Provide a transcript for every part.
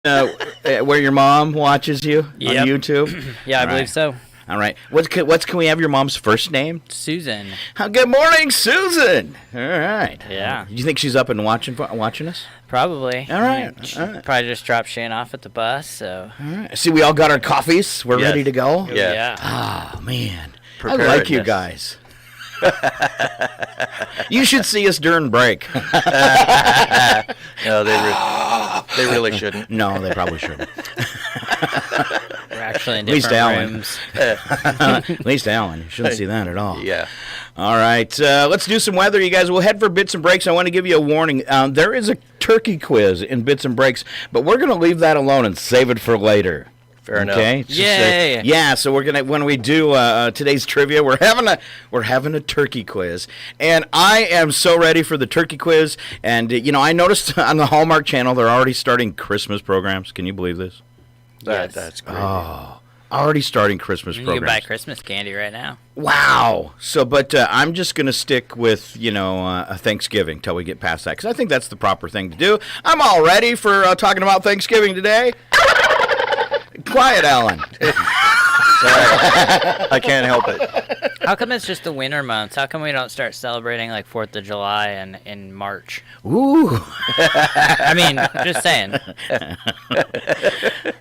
where your mom watches you on YouTube? Yeah, I believe so. All right. Can we have your mom's first name? Susan. Good morning, Susan. All right. Yeah. Do you think she's up and watching us? Probably. All right. She probably just dropped Shane off at the bus, so. All right. See, we all got our coffees. We're ready to go. Yeah. Oh, man. I like you guys. You should see us during break. No, they really shouldn't. No, they probably shouldn't. We're actually in different rooms. At least Alan. You shouldn't see that at all. Yeah. All right. Let's do some weather, you guys. We'll head for Bits and Breaks. I want to give you a warning. There is a turkey quiz in Bits and Breaks, but we're going to leave that alone and save it for later. Fair enough. Okay. Yay! Yeah. So we're gonna when we do today's trivia, we're having a turkey quiz, and I am so ready for the turkey quiz. And I noticed on the Hallmark Channel they're already starting Christmas programs. Can you believe this? Yes. That's great. Oh, already starting Christmas You programs. can buy Christmas candy right now. Wow. So, but I'm just going to stick with, a Thanksgiving till we get past that, because I think that's the proper thing to do. I'm all ready for talking about Thanksgiving today. Quiet, Alan. Sorry. I can't help it. How come it's just the winter months? How come we don't start celebrating like 4th of July in March? Ooh. I mean, just saying.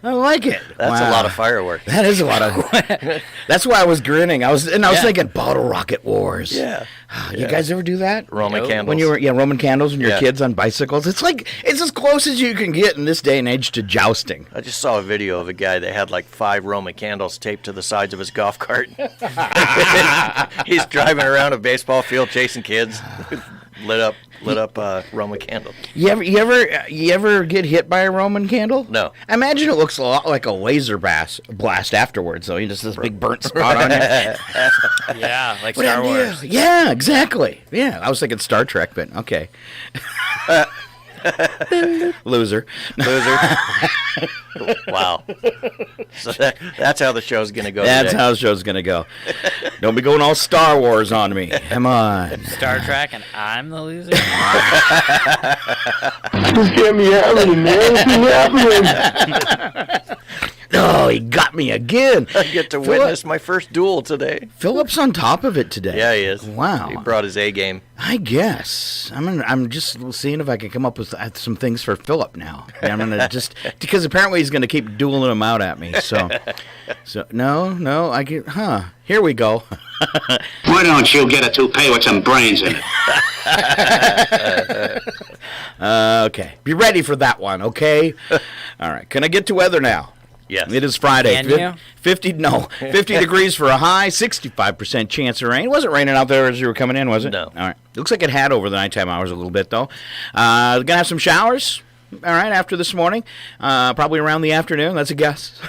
I like it. That's a lot of fireworks. That is a lot of. That's why I was grinning. I was thinking bottle rocket wars. Yeah. You guys ever do that? Roman candles. When you were Roman candles and your kids on bicycles. It's as close as you can get in this day and age to jousting. I just saw a video of a guy that had like 5 Roman candles taped to the sides of his golf cart. He's driving around a baseball field chasing kids with lit up Roman candle. You ever get hit by a Roman candle? No. I imagine it looks a lot like a laser blast afterwards, though. Just this big burnt spot on you. Yeah, like Star Wars. Yeah, exactly. Yeah, I was thinking Star Trek, but okay. Loser. Wow. So that's how the show's going to go That's today. how the show's going to go. Don't be going all Star Wars on me. Come on. Star Trek, and I'm the loser. Just get me happening, man. It's happening. Oh, he got me again. I get to witness my first duel today. Phillip's on top of it today. Yeah, he is. Wow. He brought his A game. I guess. I'm just seeing if I can come up with some things for Phillip now. I'm going to just, because apparently he's going to keep dueling them out at me. So no, I get, here we go. Why don't you get a toupee with some brains in it? Okay. Be ready for that one, okay? All right. Can I get to weather now? Yes. It is Friday. Can you? 50 degrees for a high, 65% chance of rain. It wasn't raining out there as you were coming in, was it? No. All right. Looks like it had over the nighttime hours a little bit, though. Going to have some showers, all right, after this morning. Probably around the afternoon. That's a guess.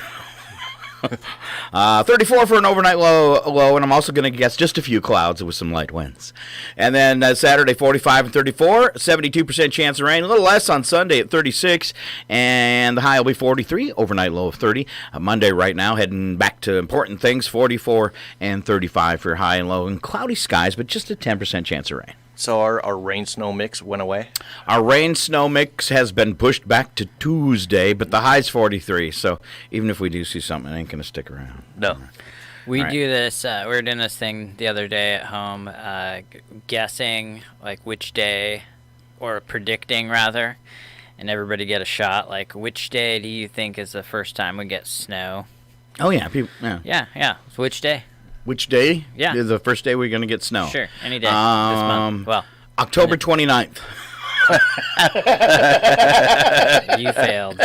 34 for an overnight low, and I'm also going to guess just a few clouds with some light winds. And then Saturday, 45 and 34, 72% chance of rain. A little less on Sunday at 36, and the high will be 43, overnight low of 30. Monday right now, heading back to important things, 44 and 35 for high and low, and cloudy skies, but just a 10% chance of rain. So our rain-snow mix went away? Our rain-snow mix has been pushed back to Tuesday, but the high's 43, so even if we do see something, it ain't going to stick around. No. We Right. do this, we were doing this thing the other day at home, guessing, like, which day, or predicting, rather, and everybody get a shot, like, which day do you think is the first time we get snow? Oh, yeah. Yeah. Yeah. So which day? Which day? Yeah. The first day we're going to get snow. Sure, any day this month. Well, October 29th. you failed.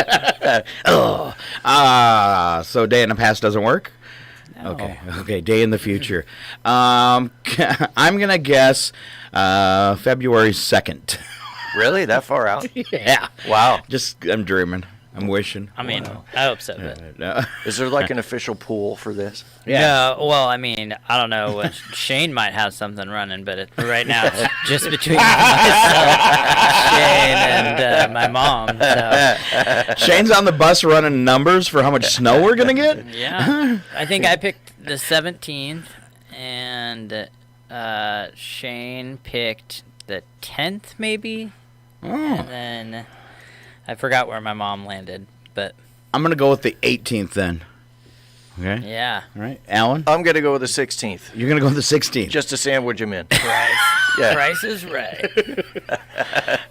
So day in the past doesn't work? No. Okay, day in the future. I'm going to guess February 2nd. Really? That far out? Yeah. Wow. I'm dreaming. I'm wishing. I mean, I hope so. But. No. Is there like an official pool for this? Yeah. No, well, I mean, I don't know. Shane might have something running, but right now it's just between myself, Shane, and my mom. So. Shane's on the bus running numbers for how much snow we're going to get? Yeah. I think I picked the 17th, and Shane picked the 10th, maybe. Oh. And then I forgot where my mom landed. but I'm going to go with the 18th then. Okay. yeah. All right. Alan? I'm going to go with the 16th. You're going to go with the 16th. Just to sandwich him in. Price. Price is right.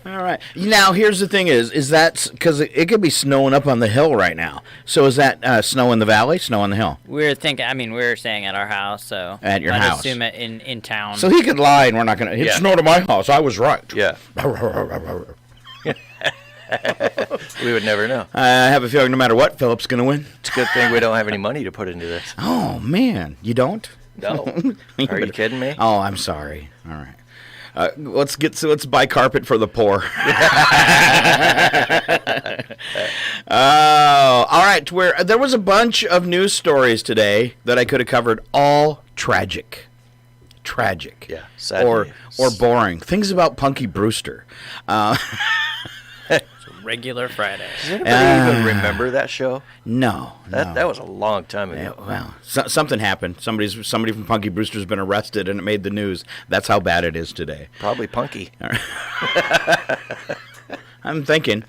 All right. Now, here's the thing is that because it could be snowing up on the hill right now. So is that snow in the valley, snow on the hill? We were staying at our house, so At your I'd house. assume it in town. So he could lie, and we're not going to. It Yeah. snowed at my house. I was right. Yeah. We would never know. I have a feeling no matter what, Phillip's going to win. It's a good thing we don't have any money to put into this. Oh, man. You don't? No. Are you kidding me? Oh, I'm sorry. All right. Let's buy carpet for the poor. All right. There was a bunch of news stories today that I could have covered, all tragic. Yeah. Sadly. Or boring. Things about Punky Brewster. Regular Friday. Does anybody even remember that show? No. That was a long time ago. Well, something happened. Somebody from Punky Brewster's been arrested, and it made the news. That's how bad it is today. Probably Punky. I'm thinking,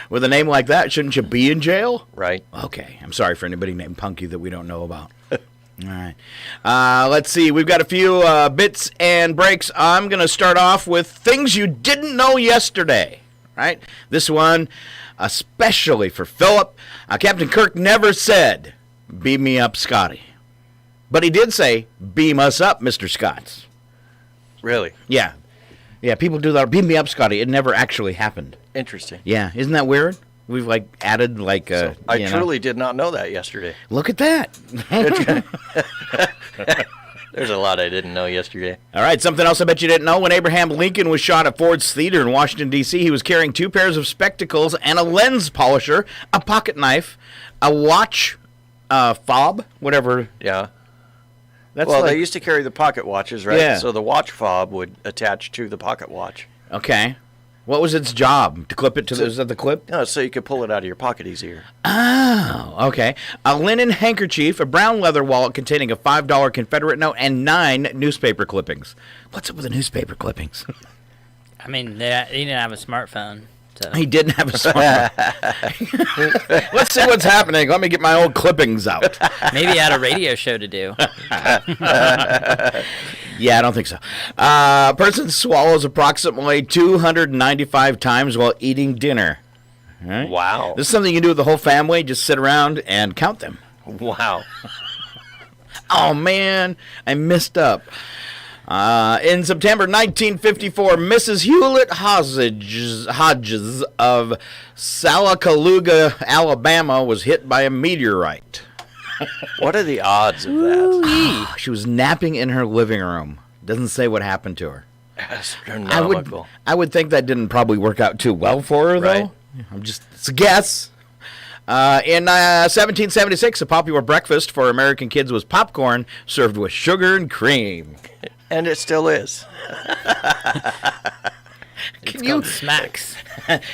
with a name like that, shouldn't you be in jail? Right. Okay. I'm sorry for anybody named Punky that we don't know about. All right. Let's see. We've got a few bits and breaks. I'm going to start off with things you didn't know yesterday. Right? This one, especially for Phillip. Captain Kirk never said, "Beam me up, Scotty." But he did say, "Beam us up, Mr. Scott." Really? Yeah. Yeah, people do that. "Beam me up, Scotty." It never actually happened. Interesting. Yeah. Isn't that weird? We've, added, I truly did not know that yesterday. Look at that. There's a lot I didn't know yesterday. All right, something else I bet you didn't know. When Abraham Lincoln was shot at Ford's Theater in Washington, D.C., he was carrying 2 pairs of spectacles and a lens polisher, a pocket knife, a watch fob, whatever. Yeah. That's They used to carry the pocket watches, right? Yeah. So the watch fob would attach to the pocket watch. Okay. What was its job? To clip it to is that the clip? No, so you could pull it out of your pocket easier. Oh, okay. A linen handkerchief, a brown leather wallet containing a $5 Confederate note, and 9 newspaper clippings. What's up with the newspaper clippings? I mean, he didn't have a smartphone. So. He didn't have a smartphone. Let's see what's happening. Let me get my old clippings out. Maybe he had a radio show to do. Yeah, I don't think so. Person swallows approximately 295 times while eating dinner. All right? Wow. This is something you can do with the whole family. Just sit around and count them. Wow. Oh, man, I messed up. In September 1954, Mrs. Hewlett Hodges of Sallacalooga, Alabama, was hit by a meteorite. What are the odds of that? She was napping in her living room. Doesn't say what happened to her. Astronomical. I would think that didn't probably work out too well for her, Right. though. It's a guess. In 1776, a popular breakfast for American kids was popcorn served with sugar and cream. And it still is. It's called Smacks.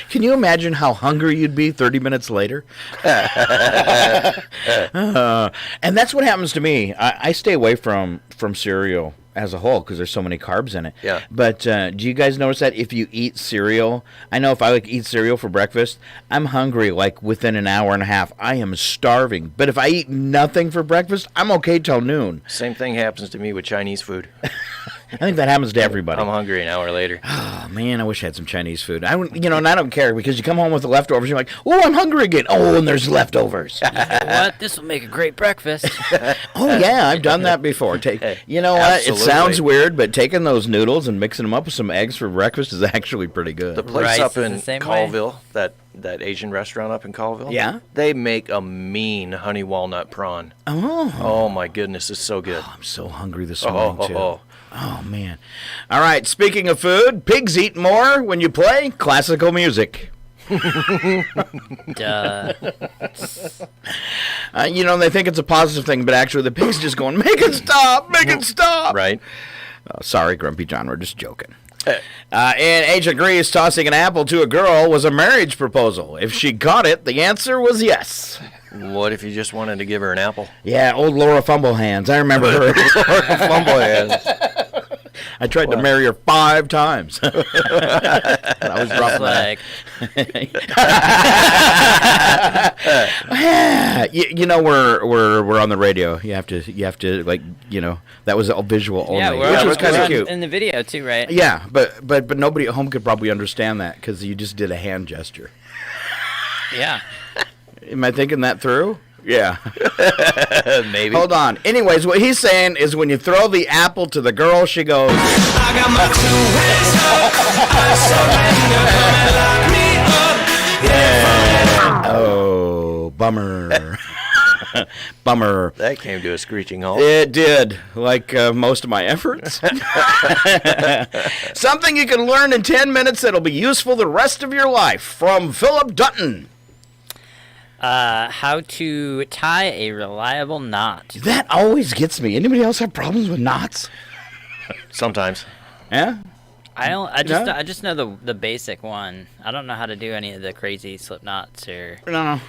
Can you imagine how hungry you'd be 30 minutes later? And that's what happens to me. I stay away from cereal as a whole because there's so many carbs in it. Yeah. But do you guys notice that if you eat cereal, I know if I eat cereal for breakfast, I'm hungry within an hour and a half. I am starving. But if I eat nothing for breakfast, I'm okay till noon. Same thing happens to me with Chinese food. I think that happens to everybody. I'm hungry an hour later. Oh, man, I wish I had some Chinese food. And I don't care because you come home with the leftovers. You're like, oh, I'm hungry again. Oh, and there's leftovers. What? This will make a great breakfast. Oh, yeah, I've done that before. You know what? Absolutely. It sounds weird, but taking those noodles and mixing them up with some eggs for breakfast is actually pretty good. The place Rice up is in the same Colville, that Asian restaurant up in Colville, Yeah? they make a mean honey walnut prawn. Oh my goodness, it's so good. I'm so hungry this morning, too. Oh. Oh, man. All right, speaking of food, pigs eat more when you play classical music. Duh. They think it's a positive thing, but actually the pig's just going, make it stop, make it stop. Right? Oh, sorry, Grumpy John, we're just joking. In ancient Greece, tossing an apple to a girl was a marriage proposal. If she got it, the answer was yes. What if you just wanted to give her an apple? Yeah, old Laura Fumblehands. I remember her. Fumble hands. I tried to marry her 5 times. I was rough Like, we're on the radio. You have to like, that was all visual only, yeah, which was kind of cute. in the video too, right? Yeah, but nobody at home could probably understand that because you just did a hand gesture. Yeah. Am I thinking that through? Yeah. Maybe. Hold on. Anyways, what he's saying is when you throw the apple to the girl, she goes. I got my 2 hands up. I surrender. Come and lock me up. Yeah. Oh, bummer. Bummer. That came to a screeching halt. It did, like most of my efforts. Something you can learn in 10 minutes that'll be useful the rest of your life from Phillip Dunton. How to tie a reliable knot. That always gets me. Anybody else have problems with knots? Sometimes. Yeah? I just know the basic one. I don't know how to do any of the crazy slip knots or. No.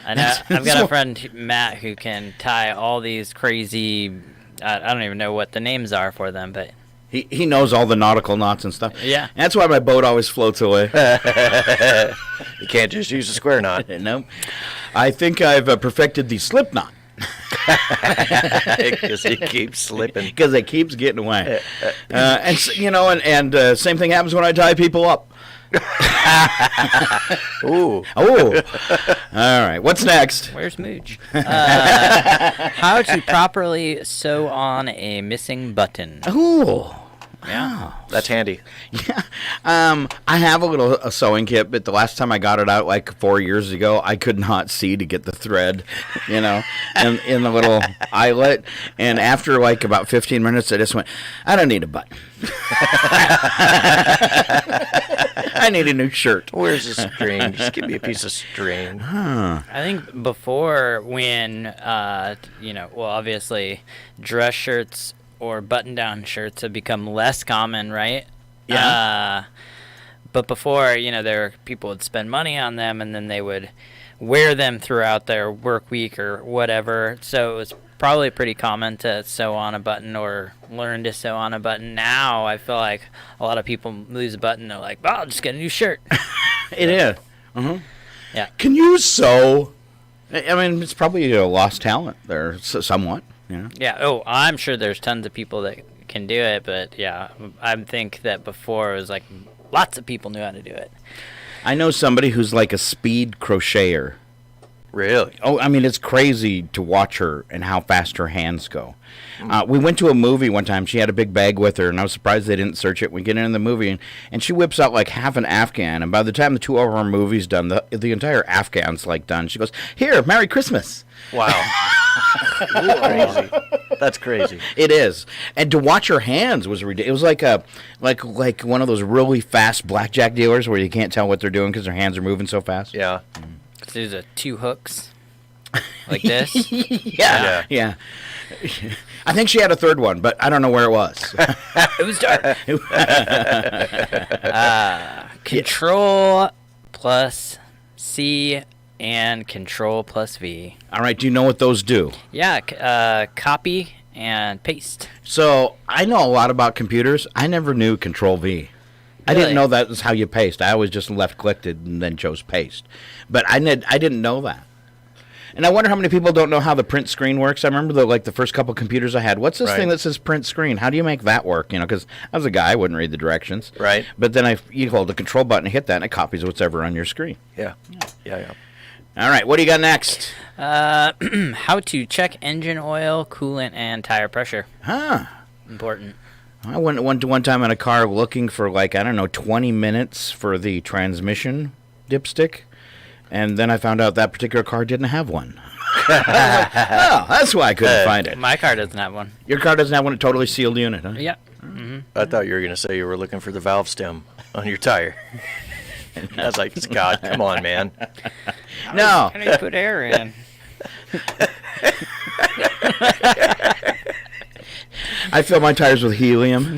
I know I've got a friend Matt who can tie all these crazy. I don't even know what the names are for them, but He knows all the nautical knots and stuff. Yeah. That's why my boat always floats away. You can't just use a square knot. No. I think I've perfected the slip knot. Because he keeps slipping. Because it keeps getting away. And same thing happens when I tie people up. Ooh. Oh. All right. What's next? where's Mooch? How to properly sew on a missing button. Ooh. Yeah. That's handy. Yeah. I have a sewing kit, but the last time I got it out like 4 years ago, I could not see to get the thread, in the little eyelet. And after like about 15 minutes, I just went, I don't need a button. I need a new shirt. Where's the string? Just give me a piece of string. I think before when, obviously dress shirts or button-down shirts have become less common, right? Yeah. But before, people would spend money on them and then they would wear them throughout their work week or whatever. So it was probably pretty common to sew on a button or learn to sew on a button. Now I feel like a lot of people lose a button. They're like, "Well, I'll just get a new shirt." It is. Mm-hmm. Yeah. Can you sew? I mean, it's probably a lost talent there, somewhat. Yeah. Oh, I'm sure there's tons of people that can do it, but yeah, I think that before it was like lots of people knew how to do it. I know somebody who's like a speed crocheter. Really? Oh, I mean, it's crazy to watch her and how fast her hands go. We went to a movie one time. She had a big bag with her, and I was surprised they didn't search it. We get into the movie, and she whips out like half an Afghan, and by the time the 2 hour movie's done, the entire Afghan's like done. She goes, "Here, Merry Christmas." Wow. Crazy. That's crazy. It is, and to watch her hands was ridiculous. It was like one of those really fast blackjack dealers where you can't tell what they're doing because their hands are moving so fast. Yeah. So there's 2 hooks like this. Yeah. I think she had a third one, but I don't know where it was. It was dark. Control plus C and Control plus V. All right, do you know what those do? Yeah, copy and paste. So I know a lot about computers. I never knew Control V. I Really? didn't know that was how you paste. I always just left-clicked it and then chose paste. But I didn't know that. And I wonder how many people don't know how the print screen works. I remember the first couple computers I had. What's this thing that says print screen? How do you make that work? Because I was a guy, I wouldn't read the directions. Right. But then you hold the control button, hit that, and it copies whatever on your screen. Yeah. All right, what do you got next? How to check engine oil, coolant, and tire pressure. Huh. Important. I went one time in a car looking for 20 minutes for the transmission dipstick. And then I found out that particular car didn't have one. Oh, that's why I couldn't find it. My car doesn't have one. Your car doesn't have one, a totally sealed unit, huh? Yeah. I thought you were going to say you were looking for the valve stem on your tire. I was like, Scott, come on, man. No. How do you put air in? I fill my tires with helium.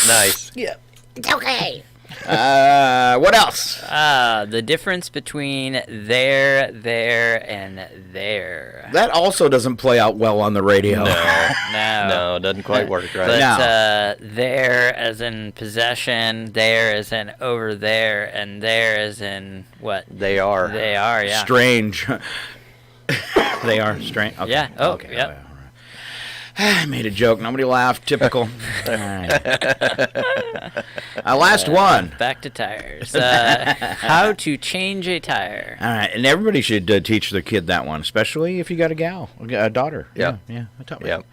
Nice. Yeah. It's okay. What else? The difference between there, and there. That also doesn't play out well on the radio. No, it doesn't quite work right. But No. there as in possession, there as in over there, and there as in what? They are. They are, yeah. Strange. They are strange. Okay. Yeah. Oh, okay. yep. I made a joke. Nobody laughed. Typical. All right. Last one. Back to tires. How to change a tire. All right, and everybody should teach their kid that one, especially if you got a daughter. Yeah. Yeah. I taught my Yeah. kid.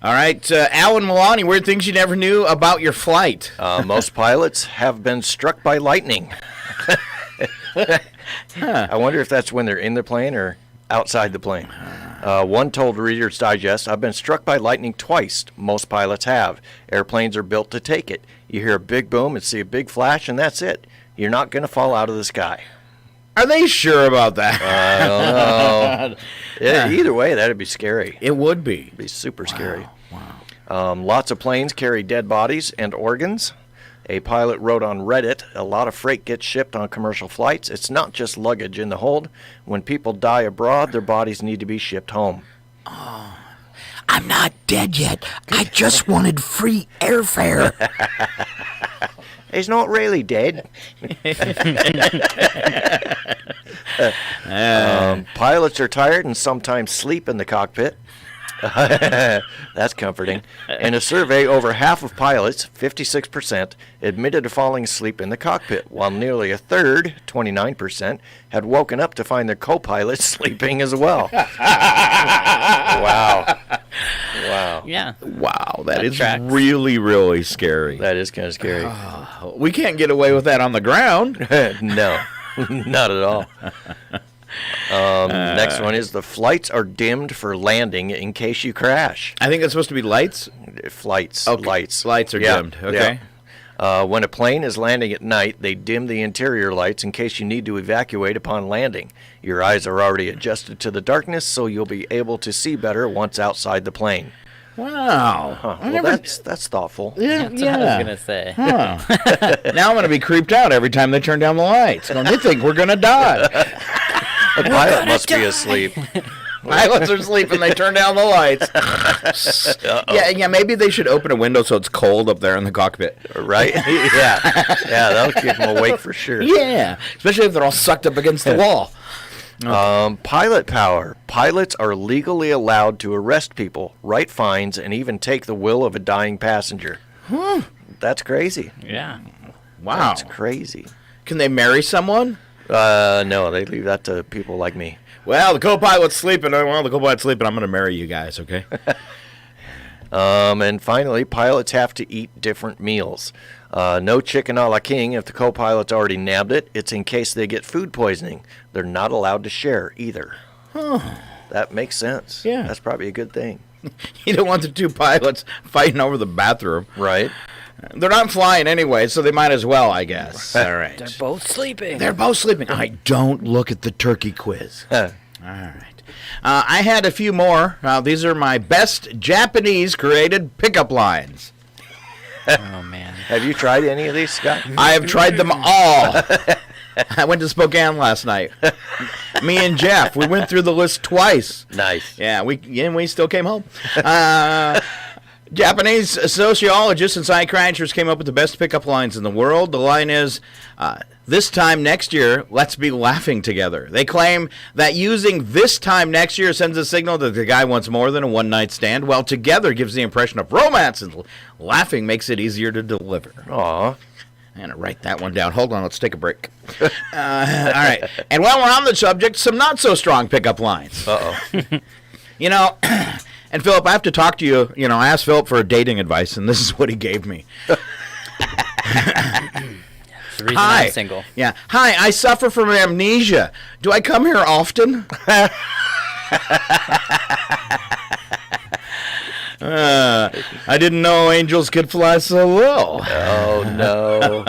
All right, Alan Milani, weird things you never knew about your flight. Most pilots have been struck by lightning. I wonder if that's when they're in the plane or outside the plane. One told Reader's Digest, I've been struck by lightning twice. Most pilots have. Airplanes are built to take it. You hear a big boom and see a big flash, and that's it. You're not going to fall out of the sky. Are they sure about that? I don't know. Either way, that'd be scary. It would be. It'd be super scary. Wow. Lots of planes carry dead bodies and organs. A pilot wrote on Reddit, a lot of freight gets shipped on commercial flights. It's not just luggage in the hold. When people die abroad, their bodies need to be shipped home. I'm not dead yet. I just wanted free airfare. He's not really dead. Pilots are tired and sometimes sleep in the cockpit. That's comforting. In a survey, over half of pilots, 56%, admitted to falling asleep in the cockpit, while nearly a third, 29%, had woken up to find their co-pilots sleeping as well. Wow. Yeah. Wow, that is tracks. really, really scary. That is kind of scary. We can't get away with that on the ground. No, not at all. Next one is the flights are dimmed for landing in case you crash. I think it's supposed to be lights. Flights, Okay. lights. Lights are dimmed. Okay. Yeah. When a plane is landing at night, they dim the interior lights in case you need to evacuate upon landing. Your eyes are already adjusted to the darkness, so you'll be able to see better once outside the plane. Wow. Well, that's thoughtful. Yeah, That's what I was gonna say. Huh. Now I'm going to be creeped out every time they turn down the lights. Going, they think we're going to die. The pilot must be asleep. Pilots are sleeping. They turn down the lights. Yeah. Maybe they should open a window so it's cold up there in the cockpit. Right? Yeah, that'll keep them awake for sure. Yeah, especially if they're all sucked up against the wall. Pilot power. Pilots are legally allowed to arrest people, write fines, and even take the will of a dying passenger. That's crazy. Yeah. Wow. That's crazy. Can they marry someone? No, they leave that to people like me. Well, the co-pilot's sleeping. Well, the co-pilot's sleeping. I'm going to marry you guys, okay? And finally, pilots have to eat different meals. No chicken a la king if the co-pilot's already nabbed it. It's in case they get food poisoning. They're not allowed to share either. That makes sense. Yeah. That's probably a good thing. You don't want the two pilots fighting over the bathroom. Right? They're not flying anyway, so they might as well, I guess. All right. They're both sleeping. They're both sleeping. All right, don't look at the turkey quiz. All right. I had a few more. These are my best Japanese-created pickup lines. Oh, man. Have you tried any of these, Scott? I have tried them all. I went to Spokane last night. Me and Jeff, we went through the list twice. Nice. Yeah, we still came home. Japanese sociologists and side-crashers came up with the best pickup lines in the world. The line is, this time next year, let's be laughing together. They claim that using this time next year sends a signal that the guy wants more than a one-night stand, while together gives the impression of romance, and laughing makes it easier to deliver. Aw. I'm going to write that one down. Hold on, let's take a break. All right. And while we're on the subject, some not-so-strong pickup lines. Uh-oh. You know, and Phillip, I have to talk to you. You know, I asked Phillip for dating advice, and this is what he gave me. It's the reason I'm single. Yeah. Hi, I suffer from amnesia. Do I come here often? I didn't know angels could fly so low. Oh, no.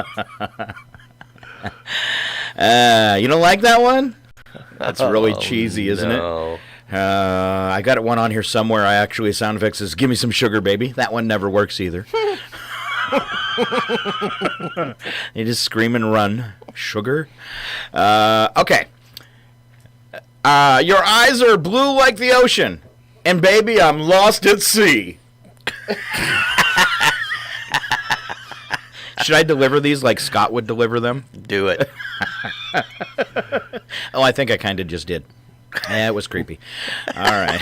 You don't like that one? That's really cheesy, isn't it? No. I got one on here somewhere. I actually sound effects says, "Give me some sugar, baby." That one never works either. They just scream and run. Sugar. Okay. Your eyes are blue like the ocean. And baby, I'm lost at sea. Should I deliver these like Scott would deliver them? Do it. Oh, I think I kind of just did. Yeah, it was creepy. All right.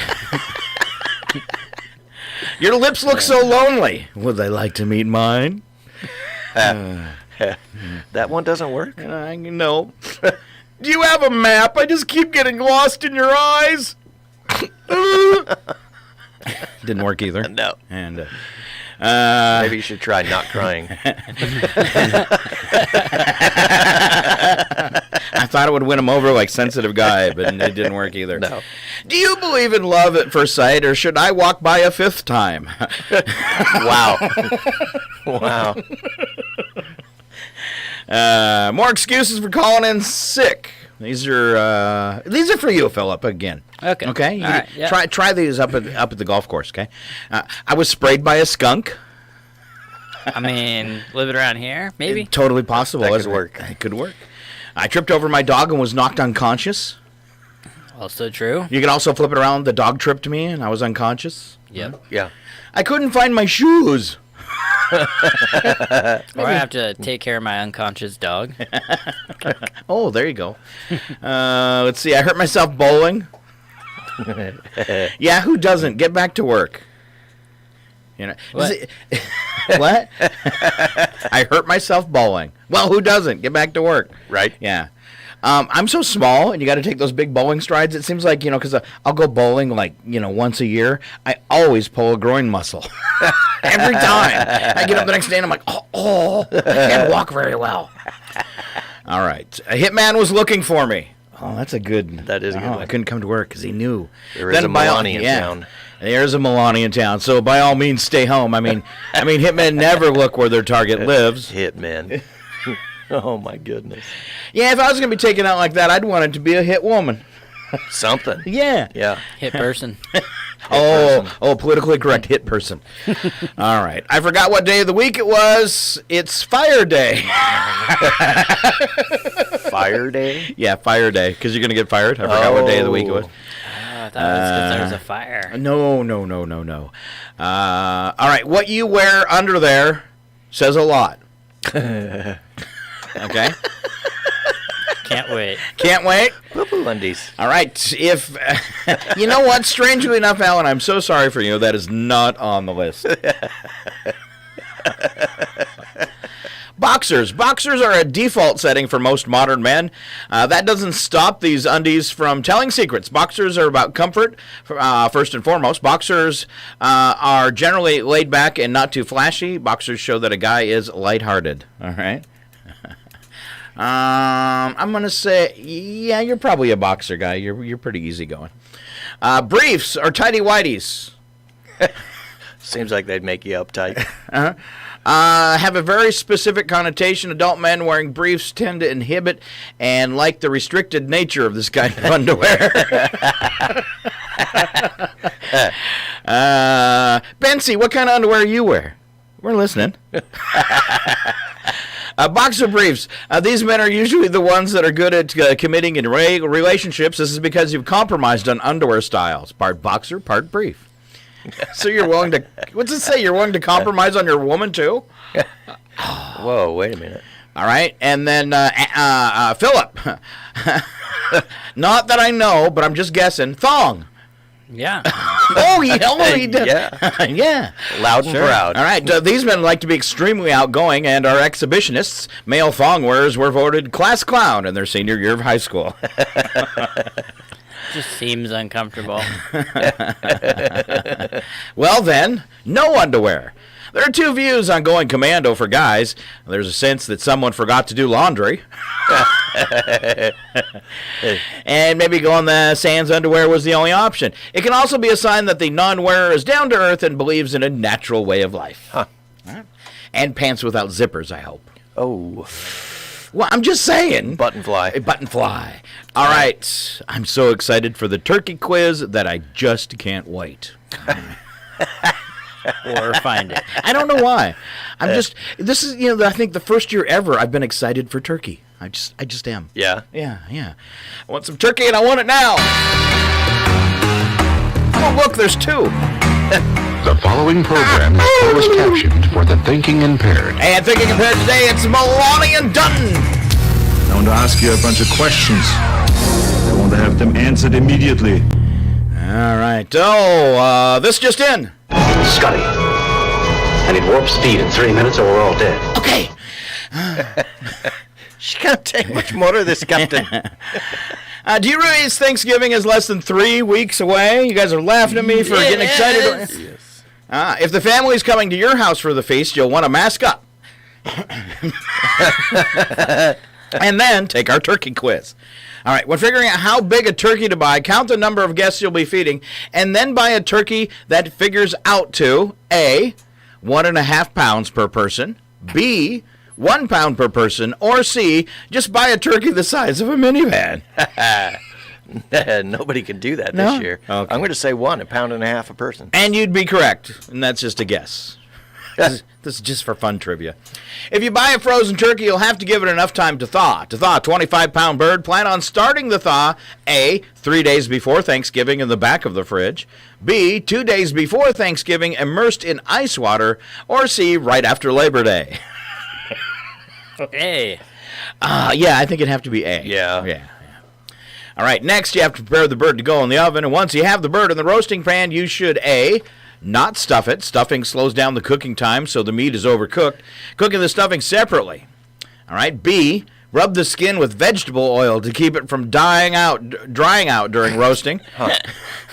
Your lips look so lonely. Would they like to meet mine? That one doesn't work? I know. Do you have a map? I just keep getting lost in your eyes. Didn't work either. No. And Maybe you should try not crying. I thought it would win him over like sensitive guy, but it didn't work either. No. Do you believe in love at first sight, or should I walk by a fifth time? Wow. Wow. More excuses for calling in sick. These are for you, Phillip. Again. Okay. Okay. All right. Yeah. Try these up at the golf course. Okay. I was sprayed by a skunk. I mean, live it around here, maybe. Totally possible. That could isn't it? work. It could work. I tripped over my dog and was knocked unconscious. Also true. You can also flip it around. The dog tripped me and I was unconscious. Yep. Yeah. I couldn't find my shoes. Or I have to take care of my unconscious dog. Oh, there you go. Let's see. I hurt myself bowling. Yeah, who doesn't? Get back to work. You know. What? What? I hurt myself bowling. Well, who doesn't? Get back to work. Right? Yeah. I'm so small, and you got to take those big bowling strides. It seems like, because I'll go bowling once a year. I always pull a groin muscle. Every time. I get up the next day and I'm like, I can't walk very well. All right. A hitman was looking for me. Oh, that's a good. That is a good one. I couldn't come to work because he knew. There is a Milani in town. There's a Milani in town. So by all means, stay home. I mean, hitmen never look where their target lives. Hitmen. Oh, my goodness. Yeah, if I was going to be taken out like that, I'd want it to be a hit woman. Something. Yeah. Yeah. Hit person. Politically correct hit person. All right. I forgot what day of the week it was. It's Fire Day. Fire Day? Yeah, Fire Day, because you're going to get fired. I forgot what day of the week it was. I thought it was because there was a fire. No. All right. What you wear under there says a lot. Okay? Can't wait. Can't wait? Poo-poo undies. All right. If you know what? Strangely enough, Alan, I'm so sorry for you. That is not on the list. Boxers. Boxers are a default setting for most modern men. That doesn't stop these undies from telling secrets. Boxers are about comfort, first and foremost. Boxers are generally laid back and not too flashy. Boxers show that a guy is lighthearted. All right. I'm going to say, yeah, you're probably a boxer guy. You're pretty easygoing. Briefs or tighty whities. Seems like they'd make you uptight. Have a very specific connotation. Adult men wearing briefs tend to inhibit and like the restricted nature of this kind of underwear. Bensy, what kind of underwear you wear? We're listening. Boxer briefs. These men are usually the ones that are good at committing in relationships. This is because you've compromised on underwear styles. Part boxer, part brief. So you're willing to, what's it say? You're willing to compromise on your woman too? Whoa, wait a minute. All right. And then Phillip. Not that I know, but I'm just guessing. Thong. Yeah. He did. Yeah. Yeah. Loud and proud. All right. These men like to be extremely outgoing and are exhibitionists. Male thong wearers were voted class clown in their senior year of high school. Just seems uncomfortable. Well, then, no underwear. There are two views on going commando for guys. There's a sense that someone forgot to do laundry. And maybe going the sans underwear was the only option. It can also be a sign that the non-wearer is down to earth and believes in a natural way of life. Huh. And pants without zippers, I hope. Oh, Well, I'm just saying. button fly. A button fly. All right. I'm so excited for the turkey quiz that I just can't wait. or find it. I don't know why. This is, I think the first year ever I've been excited for turkey. I just am. Yeah. Yeah. I want some turkey and I want it now. Oh, look, there's two. The following program is closed captioned for the thinking impaired. And thinking impaired today, it's Maloney and Dunton. I want to ask you a bunch of questions. I want to have them answered immediately. All right. Oh, this just in. Scotty, I need warp speed in 3 minutes or we're all dead. Okay. She can't take much more of this, Captain. Do you realize Thanksgiving is less than 3 weeks away? You guys are laughing at me for getting excited. Yes. If the family's coming to your house for the feast, you'll want to mask up. And then take our turkey quiz. All right, when figuring out how big a turkey to buy, count the number of guests you'll be feeding, and then buy a turkey that figures out to A, 1.5 pounds per person, B, 1 pound per person, or C, just buy a turkey the size of a minivan. Nobody can do that No? this year. Okay. I'm going to say 1.5 pounds a person. And you'd be correct, and that's just a guess. This is just for fun trivia. If you buy a frozen turkey, you'll have to give it enough time to thaw. To thaw a 25-pound bird, plan on starting the thaw, A, 3 days before Thanksgiving in the back of the fridge, B, 2 days before Thanksgiving immersed in ice water, or C, right after Labor Day. A. Yeah, I think it'd have to be A. Yeah. All right, next you have to prepare the bird to go in the oven, and once you have the bird in the roasting pan, you should A, not stuff it. Stuffing slows down the cooking time, so the meat is overcooked. Cooking the stuffing separately. All right, B, rub the skin with vegetable oil to keep it from drying out during roasting.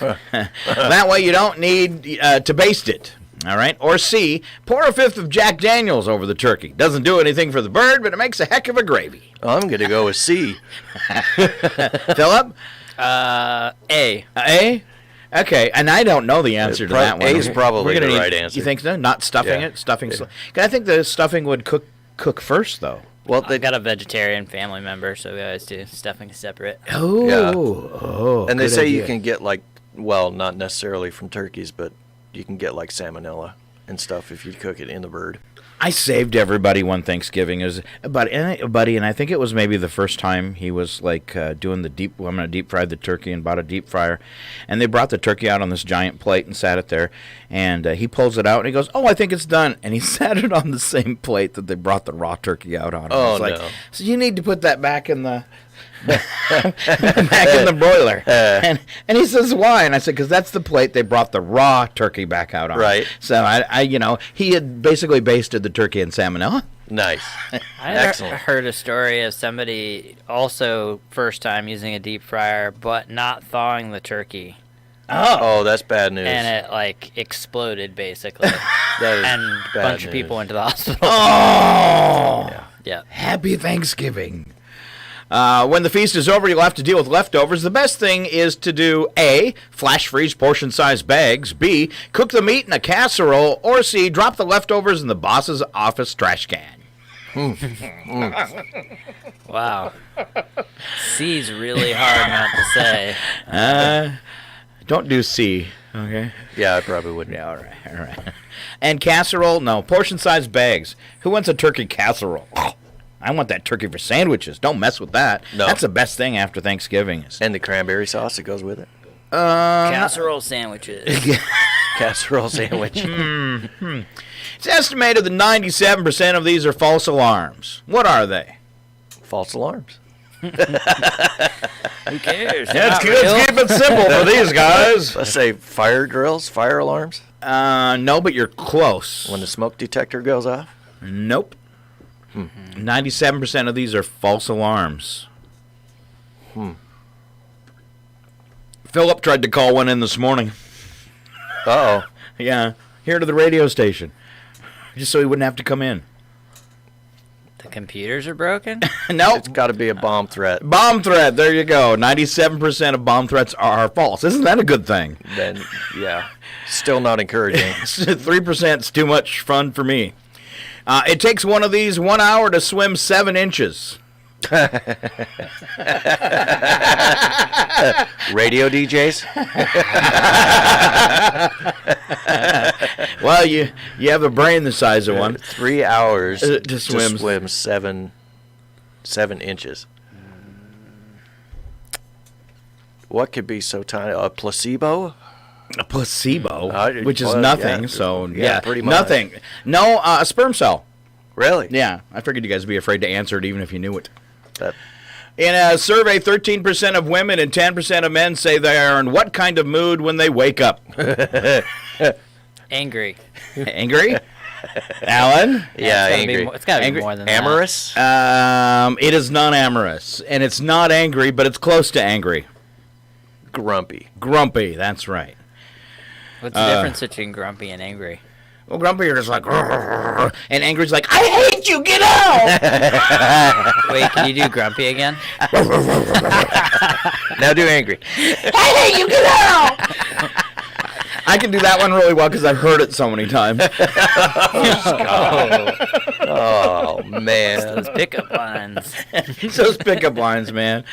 That way you don't need to baste it. All right, or C, pour a fifth of Jack Daniels over the turkey. Doesn't do anything for the bird, but it makes a heck of a gravy. I'm going to go with C. Phillip? A. A? Okay, and I don't know the answer to that one. A is probably We're gonna the need- right answer. You think so? Not stuffing Yeah. it? Stuffing. I think the stuffing would cook first, though. Well, I've got a vegetarian family member, so we always do stuffing separate. Oh. Yeah. Oh. and they good say idea. you can get not necessarily from turkeys, but you can get salmonella and stuff if you cook it in the bird. I saved everybody one Thanksgiving. It was a buddy, and I think it was maybe the first time he was doing the deep. Well, I'm going to deep fry the turkey and bought a deep fryer, and they brought the turkey out on this giant plate and sat it there, and he pulls it out and he goes, "Oh, I think it's done," and he sat it on the same plate that they brought the raw turkey out on. Oh, I was like, no. So you need to put that back in the. Back in the broiler, and he says why, and I said because that's the plate they brought the raw turkey back out on. Right. So I he had basically basted the turkey in salmonella. Nice. I Excellent. heard a story of somebody also first time using a deep fryer, but not thawing the turkey, Oh, that's bad news. and it exploded basically, That is and a bad bunch of news. people went to the hospital. Oh, Yeah. happy Thanksgiving. When the feast is over, you'll have to deal with leftovers. The best thing is to do A, flash freeze portion-sized bags, B, cook the meat in a casserole, or C, drop the leftovers in the boss's office trash can. Wow. C's really hard not to say. Don't do C, okay? Yeah, I probably wouldn't. Yeah, all right. And casserole, no, portion-sized bags. Who wants a turkey casserole? I want that turkey for sandwiches. Don't mess with that. No. That's the best thing after Thanksgiving. And the cranberry sauce that goes with it. Casserole sandwiches. Casserole sandwich. It's estimated that 97% of these are false alarms. What are they? False alarms. Who cares? Let's keep it simple for these guys. Let's say fire drills, fire alarms. No, but you're close. When the smoke detector goes off. Nope. 97% of these are false alarms. Phillip tried to call one in this morning. Uh-oh. Yeah, here to the radio station. Just so he wouldn't have to come in. The computers are broken? Nope. It's got to be a bomb threat. Bomb threat. There you go. 97% of bomb threats are false. Isn't that a good thing? Then, yeah. Still not encouraging. 3% is too much fun for me. It takes one of these 1 hour to swim 7 inches. Radio DJs? Well, you have a brain the size of one. 3 hours to swim 7 inches. What could be so tiny? A placebo? A placebo, Uh, which is well, nothing. yeah. So Yeah, pretty much. nothing. No, a sperm cell. Really? Yeah, I figured you guys would be afraid to answer it even if you knew it. That, In a survey, 13% of women and 10% of men say they are in what kind of mood when they wake up? Angry. Angry? Alan? yeah, it's angry. It's got to be Angry? more than Amorous? It is not amorous, and it's not angry, but it's close to angry. Grumpy. Grumpy, that's right. that. What's the difference between grumpy and angry? Well, grumpy, you're just like, "Grrr," and angry's like, I hate you, get out! Wait, can you do grumpy again? Now do angry. I hate you, get out! I can do that one really well because I've heard it so many times. Oh, man. Those pickup lines. Those pickup lines, man.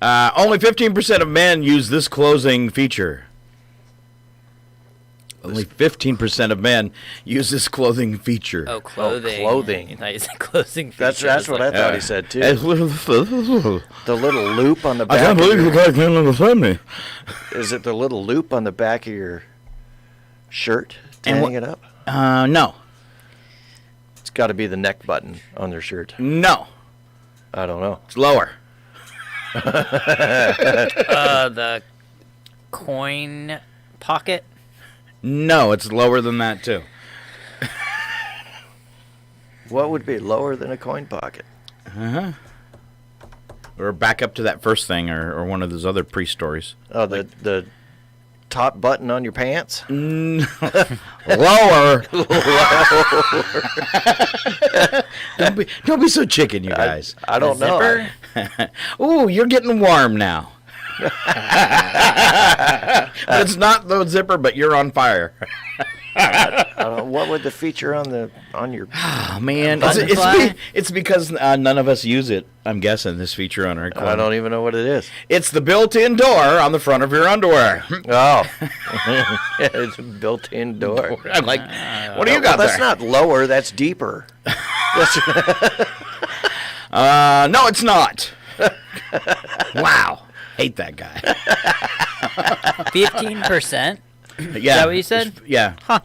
Only 15% of men use this closing feature. Only 15% of men use this clothing feature. Oh, clothing. clothing. You thought you said closing feature. That's what I thought he said, too. The little loop on the I back. can't believe you guys can't understand me. Is it the little loop on the back of your shirt And tying it up? No. It's got to be the neck button on their shirt. No. I don't know. It's lower. The coin pocket. No, it's lower than that, too. What would be lower than a coin pocket? Or back up to that first thing, or one of those other pre-stories. Oh, the top button on your pants? Lower. Don't be so chicken, you guys. I don't know. Zipper? Ooh, you're getting warm now. But it's not the zipper, but you're on fire. I don't know. What would the feature on your? Oh man, Buttonfly? it's because none of us use it. I'm guessing this feature on our I equipment. don't even know what it is. It's the built-in door on the front of your underwear. Oh, it's a built-in door. I'm like, what do you got That's there? not lower. That's deeper. No, it's not. Wow, hate that guy. 15%? Yeah, Is that what you said? Yeah. Huh.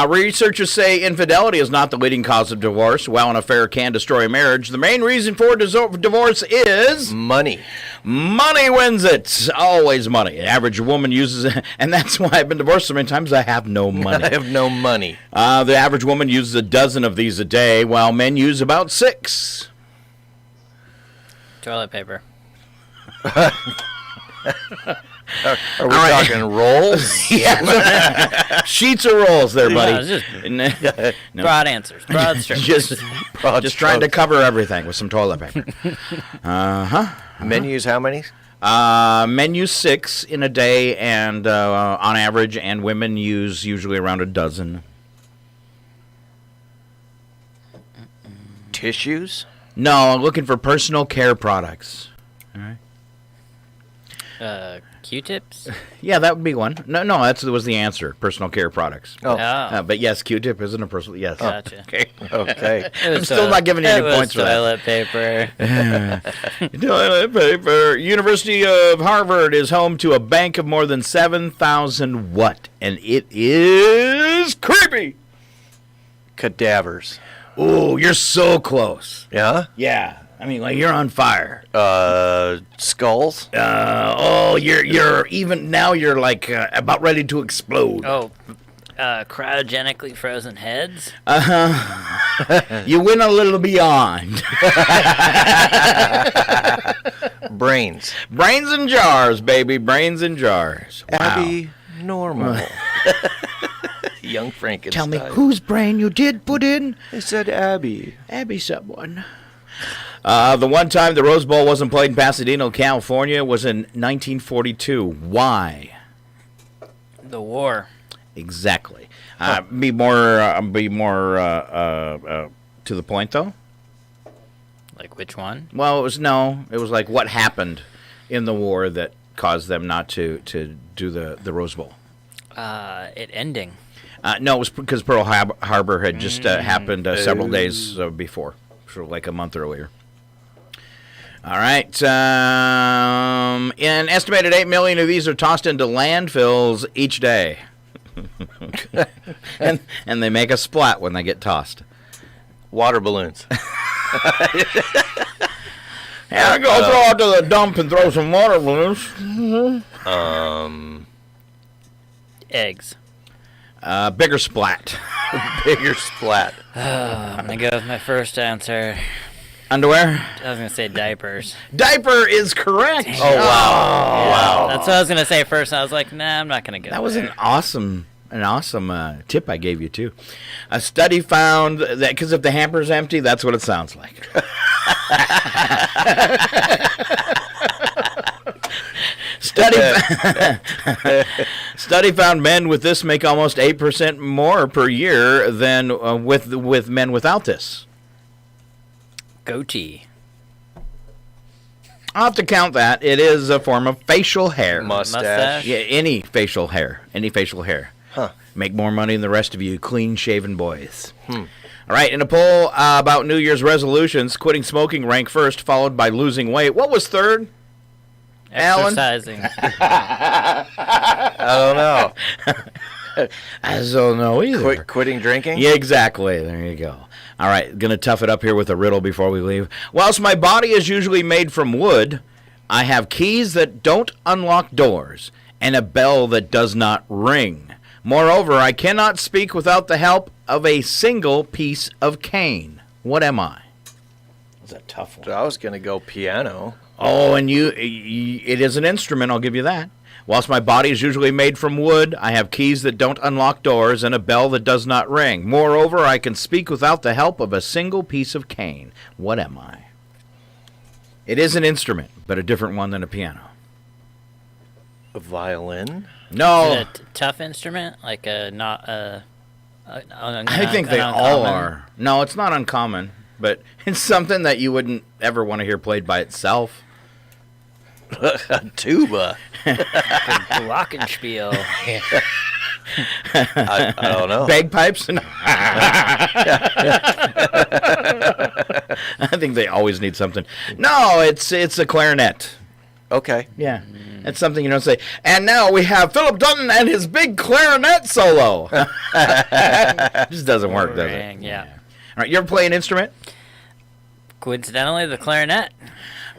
Researchers say infidelity is not the leading cause of divorce. While an affair can destroy a marriage, the main reason for divorce is Money. money wins it. Always money. The average woman uses it, and that's why I've been divorced so many times. I have no money. I have no money. The average woman uses a dozen of these a day, while men use about 6. Toilet paper. Are we right. talking rolls? Yeah. Sheets of rolls there, buddy. it's just No. broad answers. Broad strokes. Just trying to cover everything with some toilet paper. Men use how many? Men use 6 in a day, and on average, and women use usually around a dozen. Tissues? No, I'm looking for personal care products. All right. Q-tips? Yeah, that would be one. No, that was the answer. Personal care products. Oh, But yes, Q-tip isn't a personal. Yes. Gotcha. Okay. okay. I'm still not giving you any points for that. Toilet paper. Toilet paper. University of Harvard is home to a bank of more than 7,000 what? And it is creepy. Cadavers. Ooh, you're so close. Yeah? Yeah. I mean, like, you're on fire. Skulls? You're even now. You're like about ready to explode. Oh, cryogenically frozen heads? You went a little beyond. Brains. Brains in jars, baby. Brains in jars. Wow. Abby Normal. Young Frankenstein. Tell me whose brain you did put in? They said Abby. Abby someone. The one time the Rose Bowl wasn't played in Pasadena, California, was in 1942. Why? The war. Exactly. Be more to the point, though. Like which one? Well, it was like what happened in the war that caused them not to do the Rose Bowl. It ending. No, it was because Pearl Harbor had just happened several days before, so like a month earlier. All right. An estimated 8 million of these are tossed into landfills each day. and they make a splat when they get tossed. Water balloons. Yeah, go throw out to the dump and throw some water balloons. Eggs. Bigger splat. Bigger splat. I'm going to go with my first answer. Underwear? I was going to say diapers. Diaper is correct. Oh, wow. Yeah, Wow. that's what I was going to say first. I was like, nah, I'm not going to go That was there. an awesome tip I gave you, too. A study found that because if the hamper's empty, that's what it sounds like. Study found men with this make almost 8% more per year than with men without this. Goatee. I'll have to count that. It is a form of facial hair. Mustache. Yeah, any facial hair. Huh. Make more money than the rest of you clean-shaven boys. All right, in a poll about New Year's resolutions, quitting smoking ranked first, followed by losing weight. What was third? Alan? Exercising. I don't know. I don't know either. Quitting drinking? Yeah, exactly. There you go. All right, going to tough it up here with a riddle before we leave. Whilst my body is usually made from wood, I have keys that don't unlock doors and a bell that does not ring. Moreover, I cannot speak without the help of a single piece of cane. What am I? That's a tough one. I was going to go piano. Oh, and it is an instrument, I'll give you that. Whilst my body is usually made from wood, I have keys that don't unlock doors and a bell that does not ring. Moreover, I can speak without the help of a single piece of cane. What am I? It is an instrument, but a different one than a piano. A violin? No. Is it a tough instrument? Like I think they all are. No, it's not uncommon, but it's something that you wouldn't ever want to hear played by itself. A tuba. Glockenspiel. I don't know. Bagpipes? No. I think they always need something. No, it's a clarinet. Okay. Yeah. It's something you don't say. And now we have Phillip Dunton and his big clarinet solo. Just doesn't work, does it? Yeah. All right, you ever play an instrument? Coincidentally, the clarinet.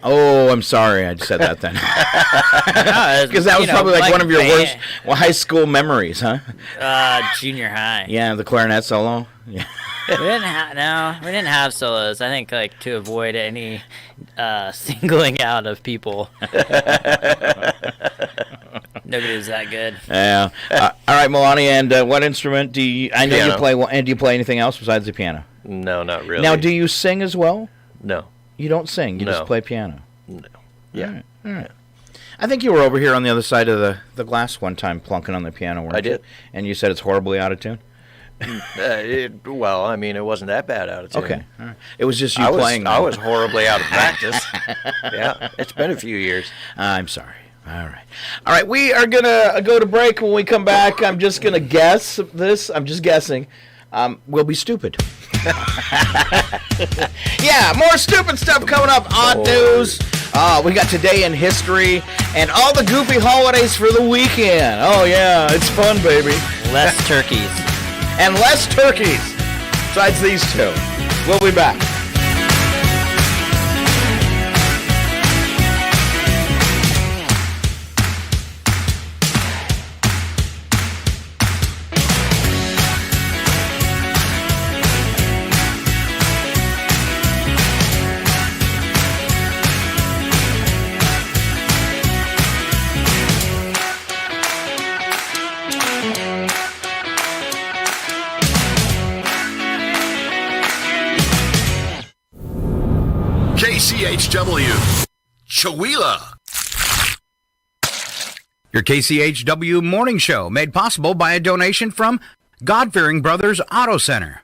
Oh, I'm sorry. I just said that then. Because that was probably like one of your worst high school memories, huh? Junior high. Yeah, the clarinet solo. Yeah. We didn't have solos. I think like to avoid any singling out of people. Nobody was that good. Yeah. All right, Melania, and what instrument do you? I know Piano. you play. And do you play anything else besides the piano? No, not really. Now, do you sing as well? No. You don't sing. You No. just play piano. No. Yeah. All right. I think you were over here on the other side of the glass one time, plunking on the piano. Weren't I did. You? And you said it's horribly out of tune. Well, I mean, it wasn't that bad out of tune. Okay. All right. It was just you I playing. was horribly out of practice. Yeah, it's been a few years. I'm sorry. All right. We are gonna go to break. When we come back, I'm just gonna guess this. I'm just guessing. We'll be stupid. Yeah, more stupid stuff coming up. Odd news. We got Today in History and all the goofy holidays for the weekend. Oh, yeah, it's fun, baby. Less turkeys. And less turkeys, besides these two. We'll be back. KCHW Chihuahua. Your KCHW morning show made possible by a donation from God-Fearing Brothers Auto Center.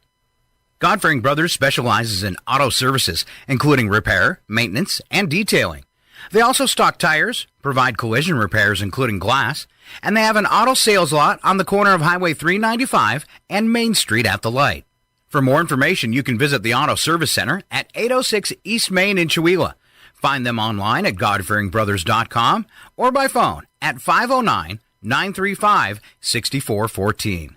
God-Fearing Brothers specializes in auto services, including repair, maintenance, and detailing. They also stock tires, provide collision repairs including glass, And they have an auto sales lot on the corner of Highway 395 and Main Street at the light. For more information, you can visit the Auto Service Center at 806 East Main in Chewelah. Find them online at godfearingbrothers.com or by phone at 509-935-6414.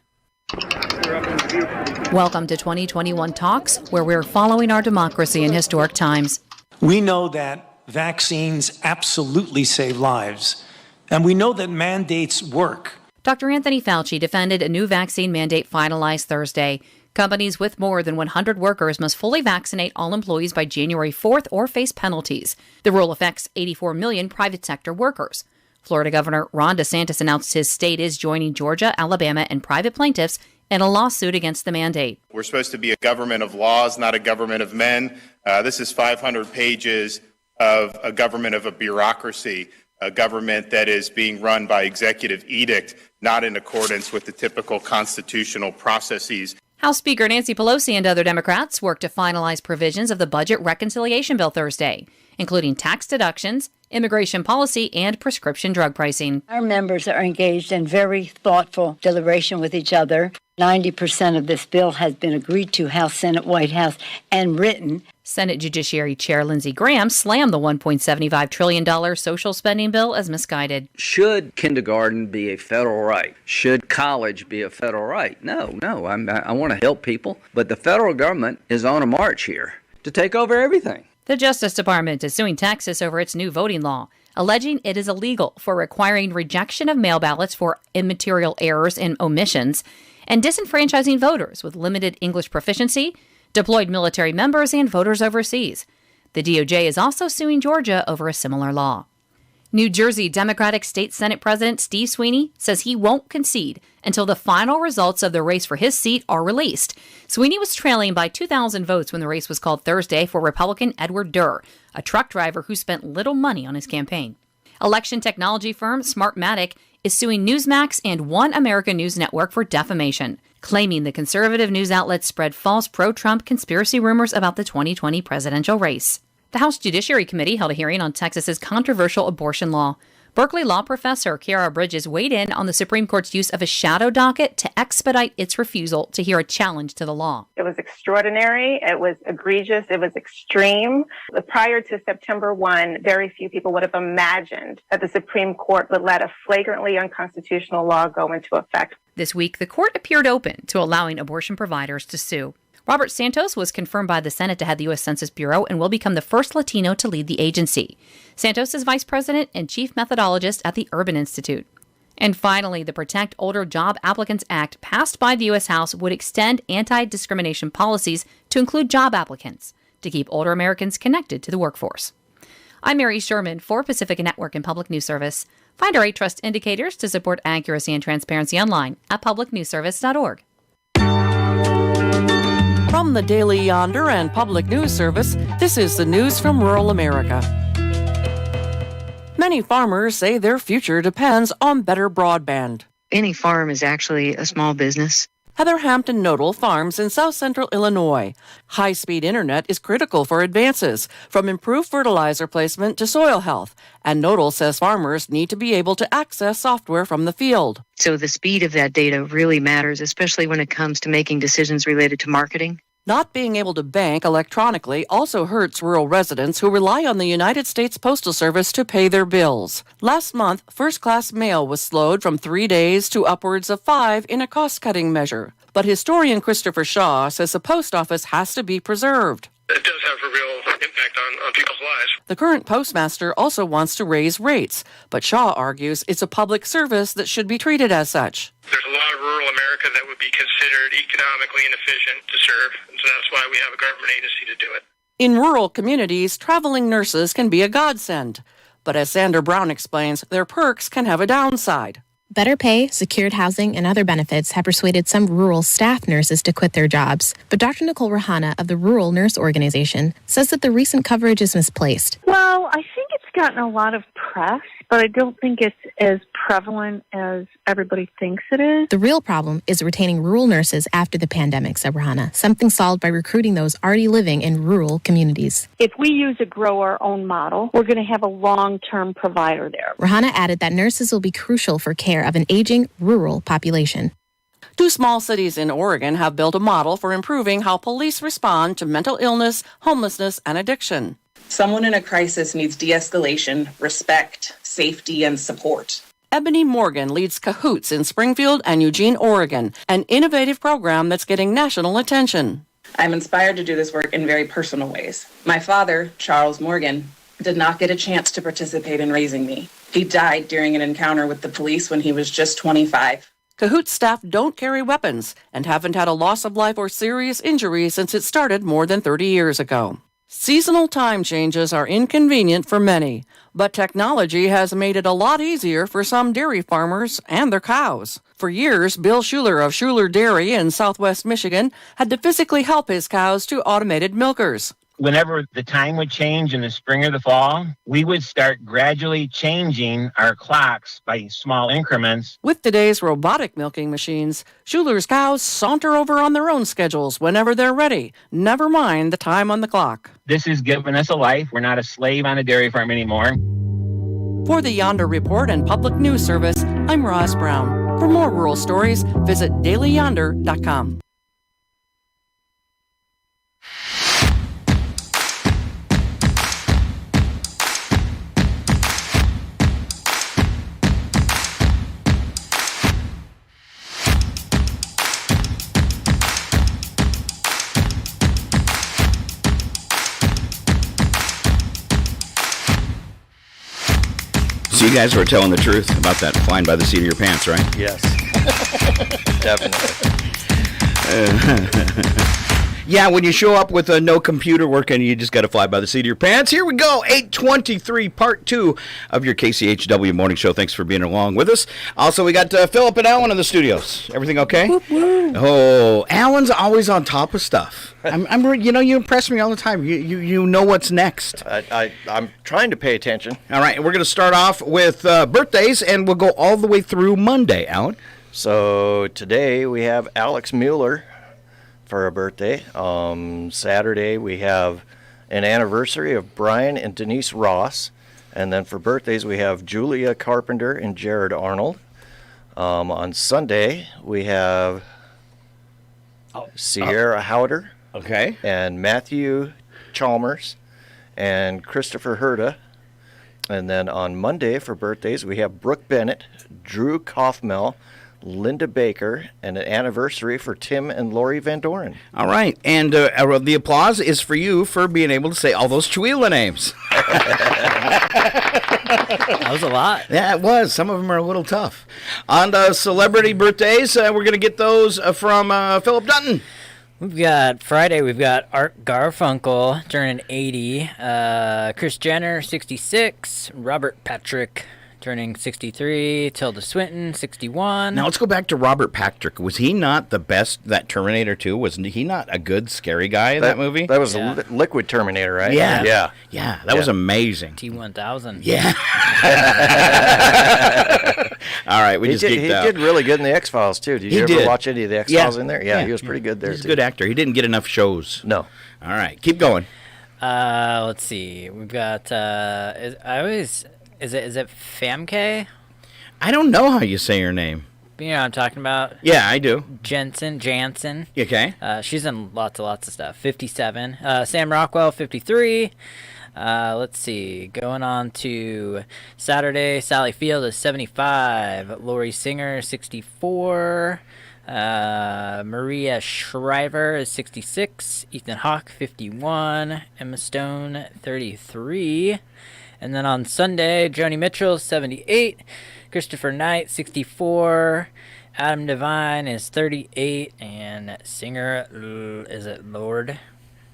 Welcome to 2021 Talks, where we're following our democracy in historic times. We know that vaccines absolutely save lives, and we know that mandates work. Dr. Anthony Fauci defended a new vaccine mandate finalized Thursday. Companies with more than 100 workers must fully vaccinate all employees by January 4th or face penalties. The rule affects 84 million private sector workers. Florida Governor Ron DeSantis announced his state is joining Georgia, Alabama, and private plaintiffs in a lawsuit against the mandate. We're supposed to be a government of laws, not a government of men. This is 500 pages of a government of a bureaucracy, a government that is being run by executive edict, not in accordance with the typical constitutional processes. House Speaker Nancy Pelosi and other Democrats worked to finalize provisions of the budget reconciliation bill Thursday, including tax deductions, immigration policy, and prescription drug pricing. Our members are engaged in very thoughtful deliberation with each other. 90% of this bill has been agreed to, House, Senate, White House, and written. Senate Judiciary Chair Lindsey Graham slammed the $1.75 trillion social spending bill as misguided. Should kindergarten be a federal right? Should college be a federal right? No. I want to help people, but the federal government is on a march here to take over everything. The Justice Department is suing Texas over its new voting law, alleging it is illegal for requiring rejection of mail ballots for immaterial errors and omissions, and disenfranchising voters with limited English proficiency, deployed military members, and voters overseas. The DOJ is also suing Georgia over a similar law. New Jersey Democratic State Senate President Steve Sweeney says he won't concede until the final results of the race for his seat are released. Sweeney was trailing by 2,000 votes when the race was called Thursday for Republican Edward Durr, a truck driver who spent little money on his campaign. Election technology firm Smartmatic is suing Newsmax and One America News Network for defamation, claiming the conservative news outlets spread false pro-Trump conspiracy rumors about the 2020 presidential race. The House Judiciary Committee held a hearing on Texas's controversial abortion law. Berkeley law professor Kiara Bridges weighed in on the Supreme Court's use of a shadow docket to expedite its refusal to hear a challenge to the law. It was extraordinary. It was egregious. It was extreme. Prior to September 1, very few people would have imagined that the Supreme Court would let a flagrantly unconstitutional law go into effect. This week, the court appeared open to allowing abortion providers to sue. Robert Santos was confirmed by the Senate to head the U.S. Census Bureau and will become the first Latino to lead the agency. Santos is vice president and chief methodologist at the Urban Institute. And finally, the Protect Older Job Applicants Act passed by the U.S. House would extend anti-discrimination policies to include job applicants to keep older Americans connected to the workforce. I'm Mary Sherman for Pacific Network and Public News Service. Find our 8 Trust indicators to support accuracy and transparency online at publicnewsservice.org. From the Daily Yonder and Public News Service, this is the news from rural America. Many farmers say their future depends on better broadband. Any farm is actually a small business. Heather Hampton Nodal farms in south central Illinois. High-speed internet is critical for advances, from improved fertilizer placement to soil health. And Nodal says farmers need to be able to access software from the field. So the speed of that data really matters, especially when it comes to making decisions related to marketing. Not being able to bank electronically also hurts rural residents who rely on the United States Postal Service to pay their bills. Last month, first-class mail was slowed from 3 days to upwards of 5 in a cost-cutting measure. But historian Christopher Shaw says the post office has to be preserved. It does have a real impact on people's lives. The current postmaster also wants to raise rates, but Shaw argues it's a public service that should be treated as such. There's a lot of rural America that would be considered economically inefficient to serve, and so that's why we have a government agency to do it. In rural communities, traveling nurses can be a godsend, but as Sander Brown explains, their perks can have a downside. Better pay, secured housing, and other benefits have persuaded some rural staff nurses to quit their jobs. But Dr. Nicole Rahana of the Rural Nurse Organization says that the recent coverage is misplaced. Well, I think it's gotten a lot of press, but I don't think it's as prevalent as everybody thinks it is. The real problem is retaining rural nurses after the pandemic, said Rahana, something solved by recruiting those already living in rural communities. If we use a grow our own model, we're going to have a long-term provider there. Rahana added that nurses will be crucial for care of an aging rural population. 2 small cities in Oregon have built a model for improving how police respond to mental illness, homelessness, and addiction. Someone in a crisis needs de-escalation, respect, safety, and support. Ebony Morgan leads Cahoots in Springfield and Eugene, Oregon, an innovative program that's getting national attention. I'm inspired to do this work in very personal ways. My father, Charles Morgan, did not get a chance to participate in raising me. He died during an encounter with the police when he was just 25. Cahoots staff don't carry weapons and haven't had a loss of life or serious injury since it started more than 30 years ago. Seasonal time changes are inconvenient for many, but technology has made it a lot easier for some dairy farmers and their cows. For years, Bill Schuler of Schuler Dairy in southwest Michigan had to physically help his cows to automated milkers. Whenever the time would change in the spring or the fall, we would start gradually changing our clocks by small increments. With today's robotic milking machines, Schuler's cows saunter over on their own schedules whenever they're ready, never mind the time on the clock. This has given us a life. We're not a slave on a dairy farm anymore. For the Yonder Report and Public News Service, I'm Roz Brown. For more rural stories, visit dailyyonder.com. So you guys were telling the truth about that flying by the seat of your pants, right? Yes. Definitely. Yeah, when you show up with no computer working, you just got to fly by the seat of your pants. Here we go, 8:23, part 2 of your KCHW morning show. Thanks for being along with us. Also, we got Phillip and Alan in the studios. Everything okay? Whoop, whoop. Oh, Alan's always on top of stuff. You impress me all the time. You know what's next. I'm trying to pay attention. All right, we're going to start off with birthdays, and we'll go all the way through Monday, Alan. So today we have Alex Mueller for a birthday. Saturday we have an anniversary of Brian and Denise Ross. And then for birthdays we have Julia Carpenter and Jared Arnold. On Sunday we have Sierra Howder. Okay. And Matthew Chalmers and Christopher Herda. And then on Monday for birthdays we have Brooke Bennett, Drew Kaufmel, Linda Baker, and an anniversary for Tim and Lori Van Doren. All right, and the applause is for you for being able to say all those Chihuahua names. That was a lot. Yeah, it was. Some of them are a little tough. On the celebrity birthdays, we're going to get those from Phillip Dunton. We've got Friday, we've got Art Garfunkel turning 80, Kris Jenner, 66, Robert Patrick turning 63, Tilda Swinton, 61. Now let's go back to Robert Patrick. Was he not the best, that Terminator 2? Was he not a good, scary guy in that movie? That was a Liquid Terminator, right? Yeah. Yeah, that was amazing. T-1000. Yeah. All right, He did really good in the X-Files, too. Did you ever watch any of the X-Files in there? Yeah, he was pretty good there, He's a good actor. He didn't get enough shows. No. All right, keep going. Let's see. We've got, is it Famke? I don't know how you say her name. You know what I'm talking about? Yeah, I do. Jansen. Okay. She's in lots of stuff. 57. Sam Rockwell, 53. Let's see. Going on to Saturday, Sally Field is 75. Lori Singer, 64. Maria Shriver is 66. Ethan Hawke, 51. Emma Stone, 33. And then on Sunday, Joni Mitchell, 78. Christopher Knight, 64. Adam Devine is 38. And singer, is it Lorde?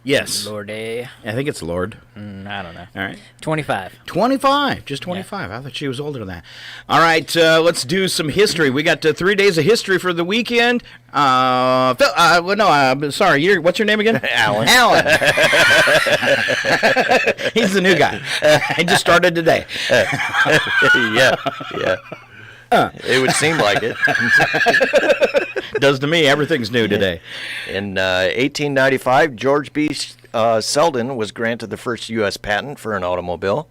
Yes. Lorde. I think it's Lorde. I don't know. All right. 25. 25. Just 25. Yeah. I thought she was older than that. All right. Let's do some history. We got 3 days of history for the weekend. Sorry. What's your name again? Alan. He's the new guy. I just started today. Yeah. It would seem like it. Does to me. Everything's new today. In 1895, George B. Selden was granted the first U.S. patent for an automobile.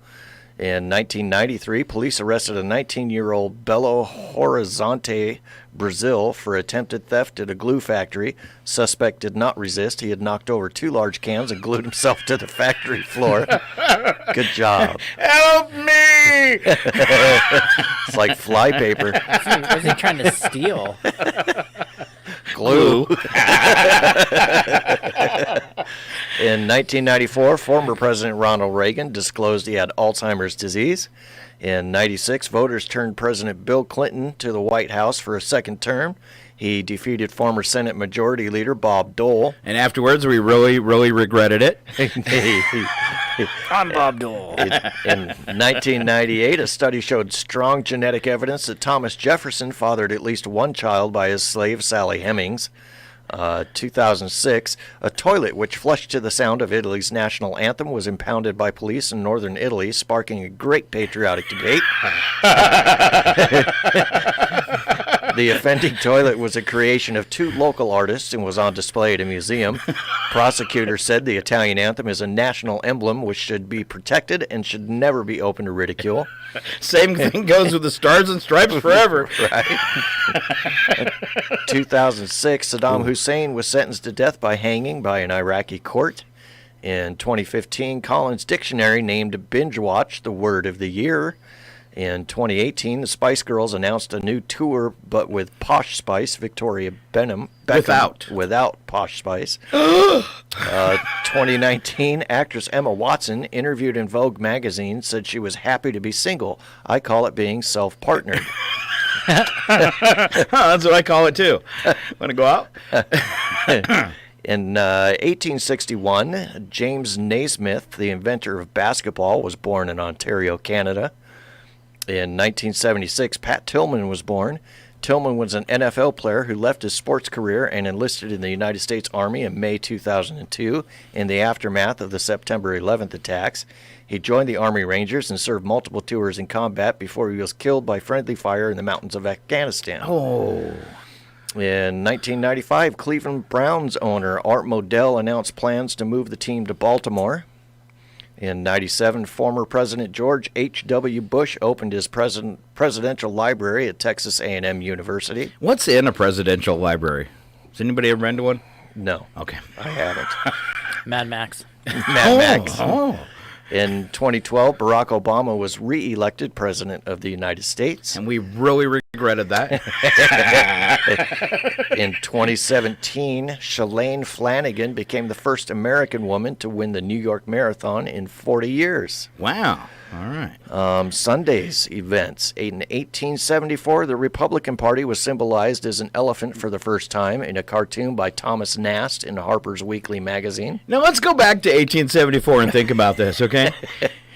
In 1993, police arrested a 19-year-old Belo Horizonte, Brazil, for attempted theft at a glue factory. Suspect did not resist. He had knocked over 2 large cans and glued himself to the factory floor. Good job. Help me! It's like flypaper. What was he trying to steal? Glue. In 1994, former President Ronald Reagan disclosed he had Alzheimer's disease. In 96, voters turned President Bill Clinton to the White House for a second term. He defeated former Senate Majority Leader Bob Dole. And afterwards, we really, really regretted it. I'm Bob Dole. In 1998, a study showed strong genetic evidence that Thomas Jefferson fathered at least one child by his slave Sally Hemings. 2006, a toilet which flushed to the sound of Italy's national anthem was impounded by police in northern Italy, sparking a great patriotic debate. The offending toilet was a creation of 2 local artists and was on display at a museum. Prosecutors said the Italian anthem is a national emblem which should be protected and should never be open to ridicule. Same thing goes with the Stars and Stripes forever. Right. 2006, Saddam Hussein was sentenced to death by hanging by an Iraqi court. In 2015, Collins Dictionary named Binge Watch the word of the year. In 2018, the Spice Girls announced a new tour, but with Posh Spice, Victoria Beckham. Without Posh Spice. 2019, actress Emma Watson, interviewed in Vogue magazine, said she was happy to be single. I call it being self-partnered. That's what I call it, too. Want to go out? In 1861, James Naismith, the inventor of basketball, was born in Ontario, Canada. In 1976, Pat Tillman was born. Tillman was an NFL player who left his sports career and enlisted in the United States Army in May 2002 in the aftermath of the September 11th attacks. He joined the Army Rangers and served multiple tours in combat before he was killed by friendly fire in the mountains of Afghanistan. Oh. In 1995, Cleveland Browns owner Art Modell announced plans to move the team to Baltimore. In 97, former President George H.W. Bush opened his presidential library at Texas A&M University. What's in a presidential library? Has anybody ever been to one? No. Okay. I haven't. Mad Max. Mad Max. Oh. In 2012, Barack Obama was re-elected President of the United States. And we really regretted that. In 2017, Shalane Flanagan became the first American woman to win the New York Marathon in 40 years. Wow. All right. Sunday's events. In 1874, the Republican Party was symbolized as an elephant for the first time in a cartoon by Thomas Nast in Harper's Weekly magazine. Now let's go back to 1874 and think about this, okay?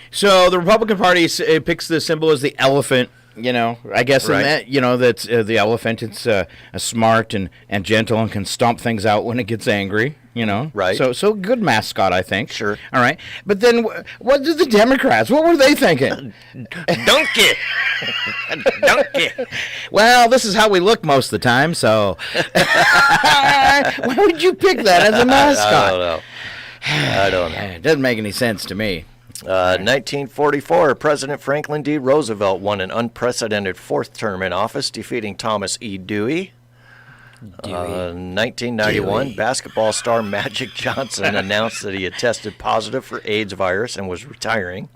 So the Republican Party picks the symbol as the elephant. You know, I guess Right. in that, you know, that's the elephant. It's smart and gentle and can stomp things out when it gets angry. You know, Right. So good mascot, I think. Sure. All right, but then what did the Democrats? What were they thinking? Donkey. Donkey. Well, this is how we look most of the time. So why would you pick that as a mascot? I don't know. It doesn't make any sense to me. 1944, President Franklin D. Roosevelt won an unprecedented 4th term in office, defeating Thomas E. Dewey. 1991, Dewey. basketball star Magic Johnson announced that he had tested positive for AIDS virus and was retiring.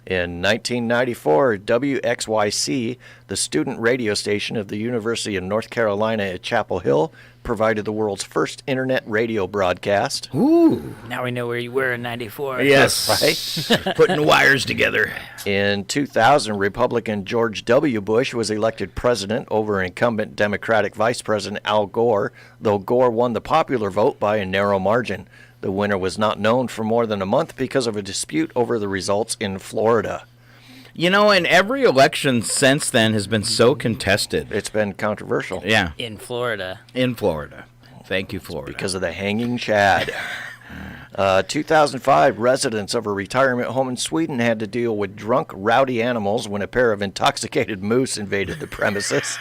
In 1994, WXYC, the student radio station of the University of North Carolina at Chapel Hill, provided the world's first internet radio broadcast. Ooh. Now we know where you were in 94. Yes. Right? Putting wires together. In 2000, Republican George W. Bush was elected president over incumbent Democratic Vice President Al Gore, though Gore won the popular vote by a narrow margin. The winner was not known for more than a month because of a dispute over the results in Florida. You know, and every election since then has been so contested. It's been controversial. Yeah. In Florida. In Florida. Thank you, Florida. Because of the hanging Chad. 2005, residents of a retirement home in Sweden had to deal with drunk, rowdy animals when a pair of intoxicated moose invaded the premises.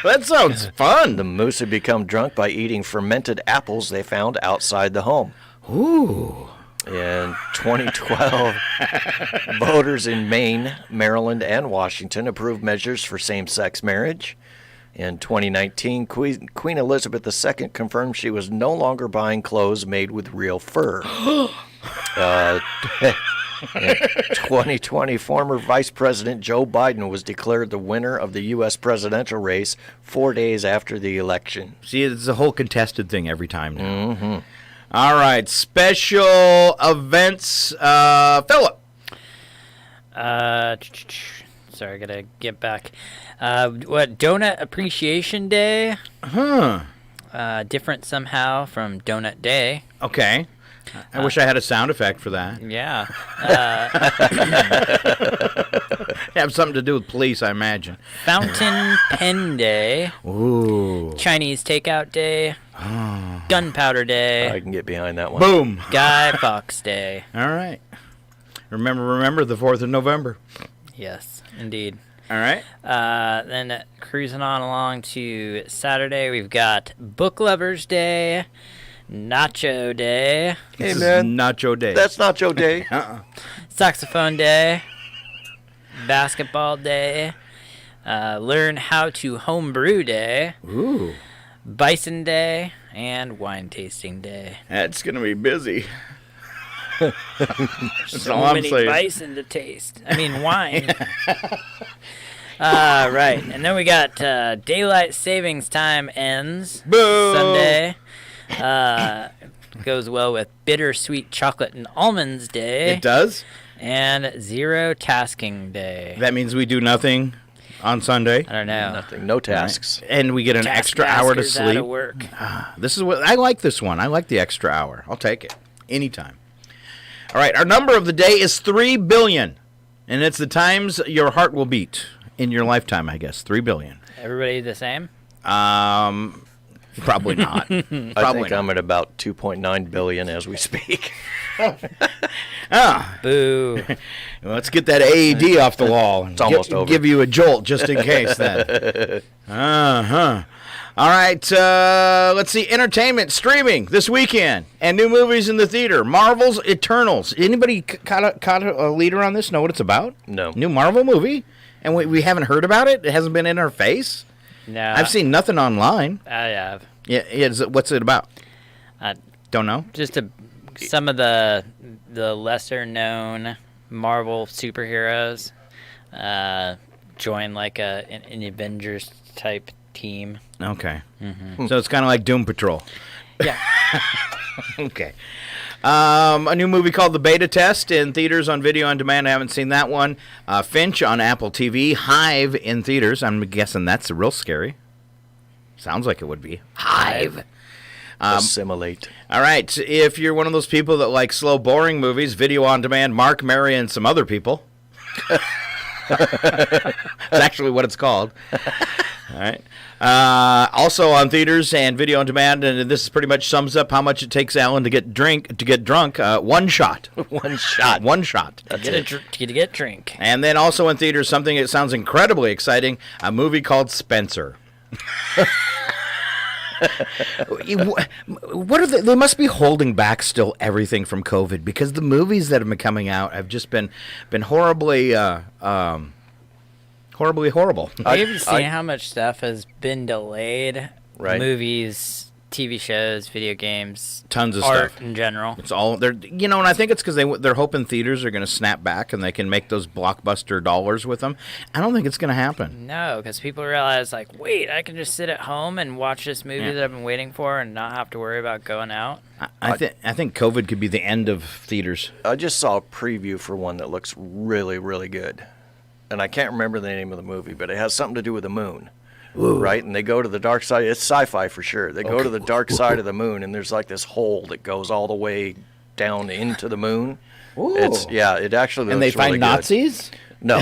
That sounds fun. The moose had become drunk by eating fermented apples they found outside the home. Ooh. In 2012, voters in Maine, Maryland, and Washington approved measures for same-sex marriage. In 2019, Queen Elizabeth II confirmed she was no longer buying clothes made with real fur. In 2020, former Vice President Joe Biden was declared the winner of the U.S. presidential race 4 days after the election. See, it's a whole contested thing every time now. Mm-hmm. All right, special events. Phillip. Sorry, I gotta get back. What, Donut Appreciation Day? Huh. Different somehow from Donut Day. Okay. I wish I had a sound effect for that. Yeah. Have something to do with police, I imagine. Fountain Pen Day. Ooh. Chinese Takeout Day. Gunpowder Day. I can get behind that one. Boom. Guy Fawkes Day. All right. Remember the 4th of November. Yes, indeed. All right. Then cruising on along to Saturday, we've got Book Lovers Day, Nacho Day. Hey, this man. Is Nacho Day. That's Nacho Day. Saxophone Day, Basketball Day, Learn How to Homebrew Day. Ooh. Bison Day, and Wine Tasting Day. That's going to be busy. So many bison to taste. I mean, wine. Right. And then we got Daylight Savings Time ends Boo! Sunday. Goes well with Bittersweet Chocolate and Almonds Day. It does? And Zero Tasking Day. That means we do nothing on Sunday. I don't know. Nothing. No tasks. Right. And we get an extra hour to sleep. Out of work. This is what I like. This one. I like the extra hour. I'll take it anytime. All right. Our number of the day is 3 billion, and it's the times your heart will beat in your lifetime. I guess 3 billion. Everybody the same? Probably not. I think I'm at about 2.9 billion as we speak. Boo. Let's get that AED off the wall. It's almost over. Give you a jolt just in case then. All right. Let's see. Entertainment streaming this weekend and new movies in the theater. Marvel's Eternals. Anybody caught a leader on this? Know what it's about? No. New Marvel movie? And we haven't heard about it? It hasn't been in our face? No. I've seen nothing online. I have. Yeah. What's it about? Don't know. Just some of the lesser known Marvel superheroes join like an Avengers type team. Okay. Mm-hmm. So it's kind of like Doom Patrol. Yeah. Okay. A new movie called The Beta Test in theaters on video on demand. I haven't seen that one. Finch on Apple TV. Hive in theaters. I'm guessing that's real scary. Sounds like it would be. Hive. Assimilate. All right. If you're one of those people that like slow, boring movies, video on demand, Mark, Mary, and some other people. That's actually what it's called. All right. Also on theaters and video on demand, and this pretty much sums up how much it takes Alan to get drunk. One shot. One shot. One shot. To get drink. And then also in theaters, something that sounds incredibly exciting, a movie called Spencer. What are they must be holding back still everything from COVID, because the movies that have been coming out have just been horribly horrible. Have you seen how much stuff has been delayed? Right. Movies, TV shows, video games, tons of art stuff in general. It's all and I think it's because they're hoping theaters are going to snap back and they can make those blockbuster dollars with them. I don't think it's going to happen. No, because people realize, like, wait, I can just sit at home and watch this movie that I've been waiting for and not have to worry about going out. I think COVID could be the end of theaters. I just saw a preview for one that looks really, really good. And I can't remember the name of the movie, but it has something to do with the moon. Ooh. Right? And they go to the dark side. It's sci-fi for sure. They go to the dark side of the moon, and there's like this hole that goes all the way down into the moon. Ooh. It actually looks and they find really Nazis? good. No.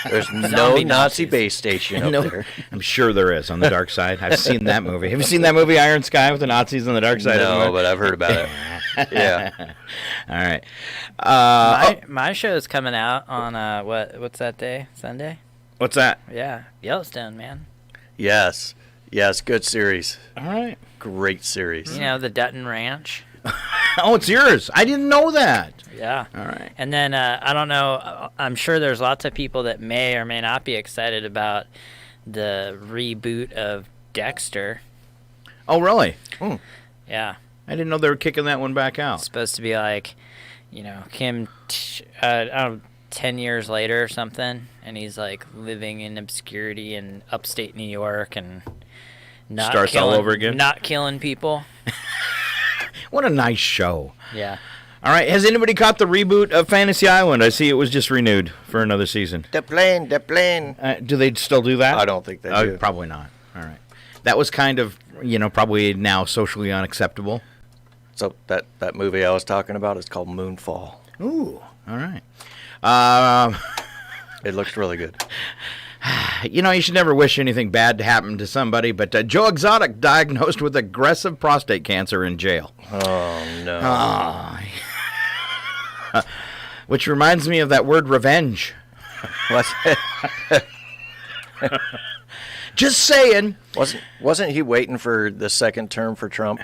There's no Nazi base station up there. I'm sure there is on the dark side. I've seen that movie. Have you seen that movie, Iron Sky, with the Nazis on the dark side? No, but I've heard about it. Yeah. All right. My show is coming out on what's that day? Sunday? What's that? Yeah, Yellowstone, man. Yes, good series. All right. Great series. You know, the Dunton Ranch. Oh, it's yours. I didn't know that. Yeah. All right. And then, I don't know, I'm sure there's lots of people that may or may not be excited about the reboot of Dexter. Oh, really? Yeah. I didn't know they were kicking that one back out. It's supposed to be like, him, I don't know, 10 years later or something, and he's like living in obscurity in upstate New York and not starts all over again. Not killing people. What a nice show. Yeah. All right. Has anybody caught the reboot of Fantasy Island? I see it was just renewed for another season. The plane. Do they still do that? I don't think they do. Probably not. All right. That was kind of, probably now socially unacceptable. So that movie I was talking about is called Moonfall. Ooh. All right. It looks really good. You should never wish anything bad to happen to somebody, but Joe Exotic diagnosed with aggressive prostate cancer in jail. Oh, no. Which reminds me of that word revenge. What's Just saying. Wasn't he waiting for the second term for Trump?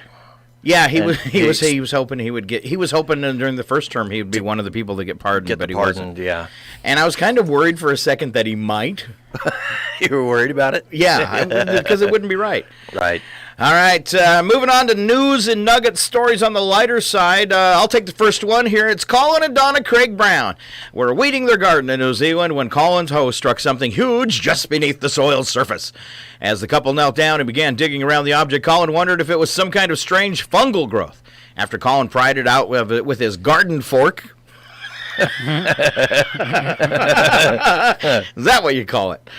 Yeah, he was hoping during the first term he would be one of the people that get pardoned, but he wasn't. Yeah. And I was kind of worried for a second that he might. You were worried about it? Yeah, because it wouldn't be right. Right. All right, moving on to news and nugget stories on the lighter side. I'll take the first one here. It's Colin and Donna Craig Brown were weeding their garden in New Zealand when Colin's hoe struck something huge just beneath the soil's surface. As the couple knelt down and began digging around the object, Colin wondered if it was some kind of strange fungal growth. After Colin pried it out with his garden fork. Is that what you call it?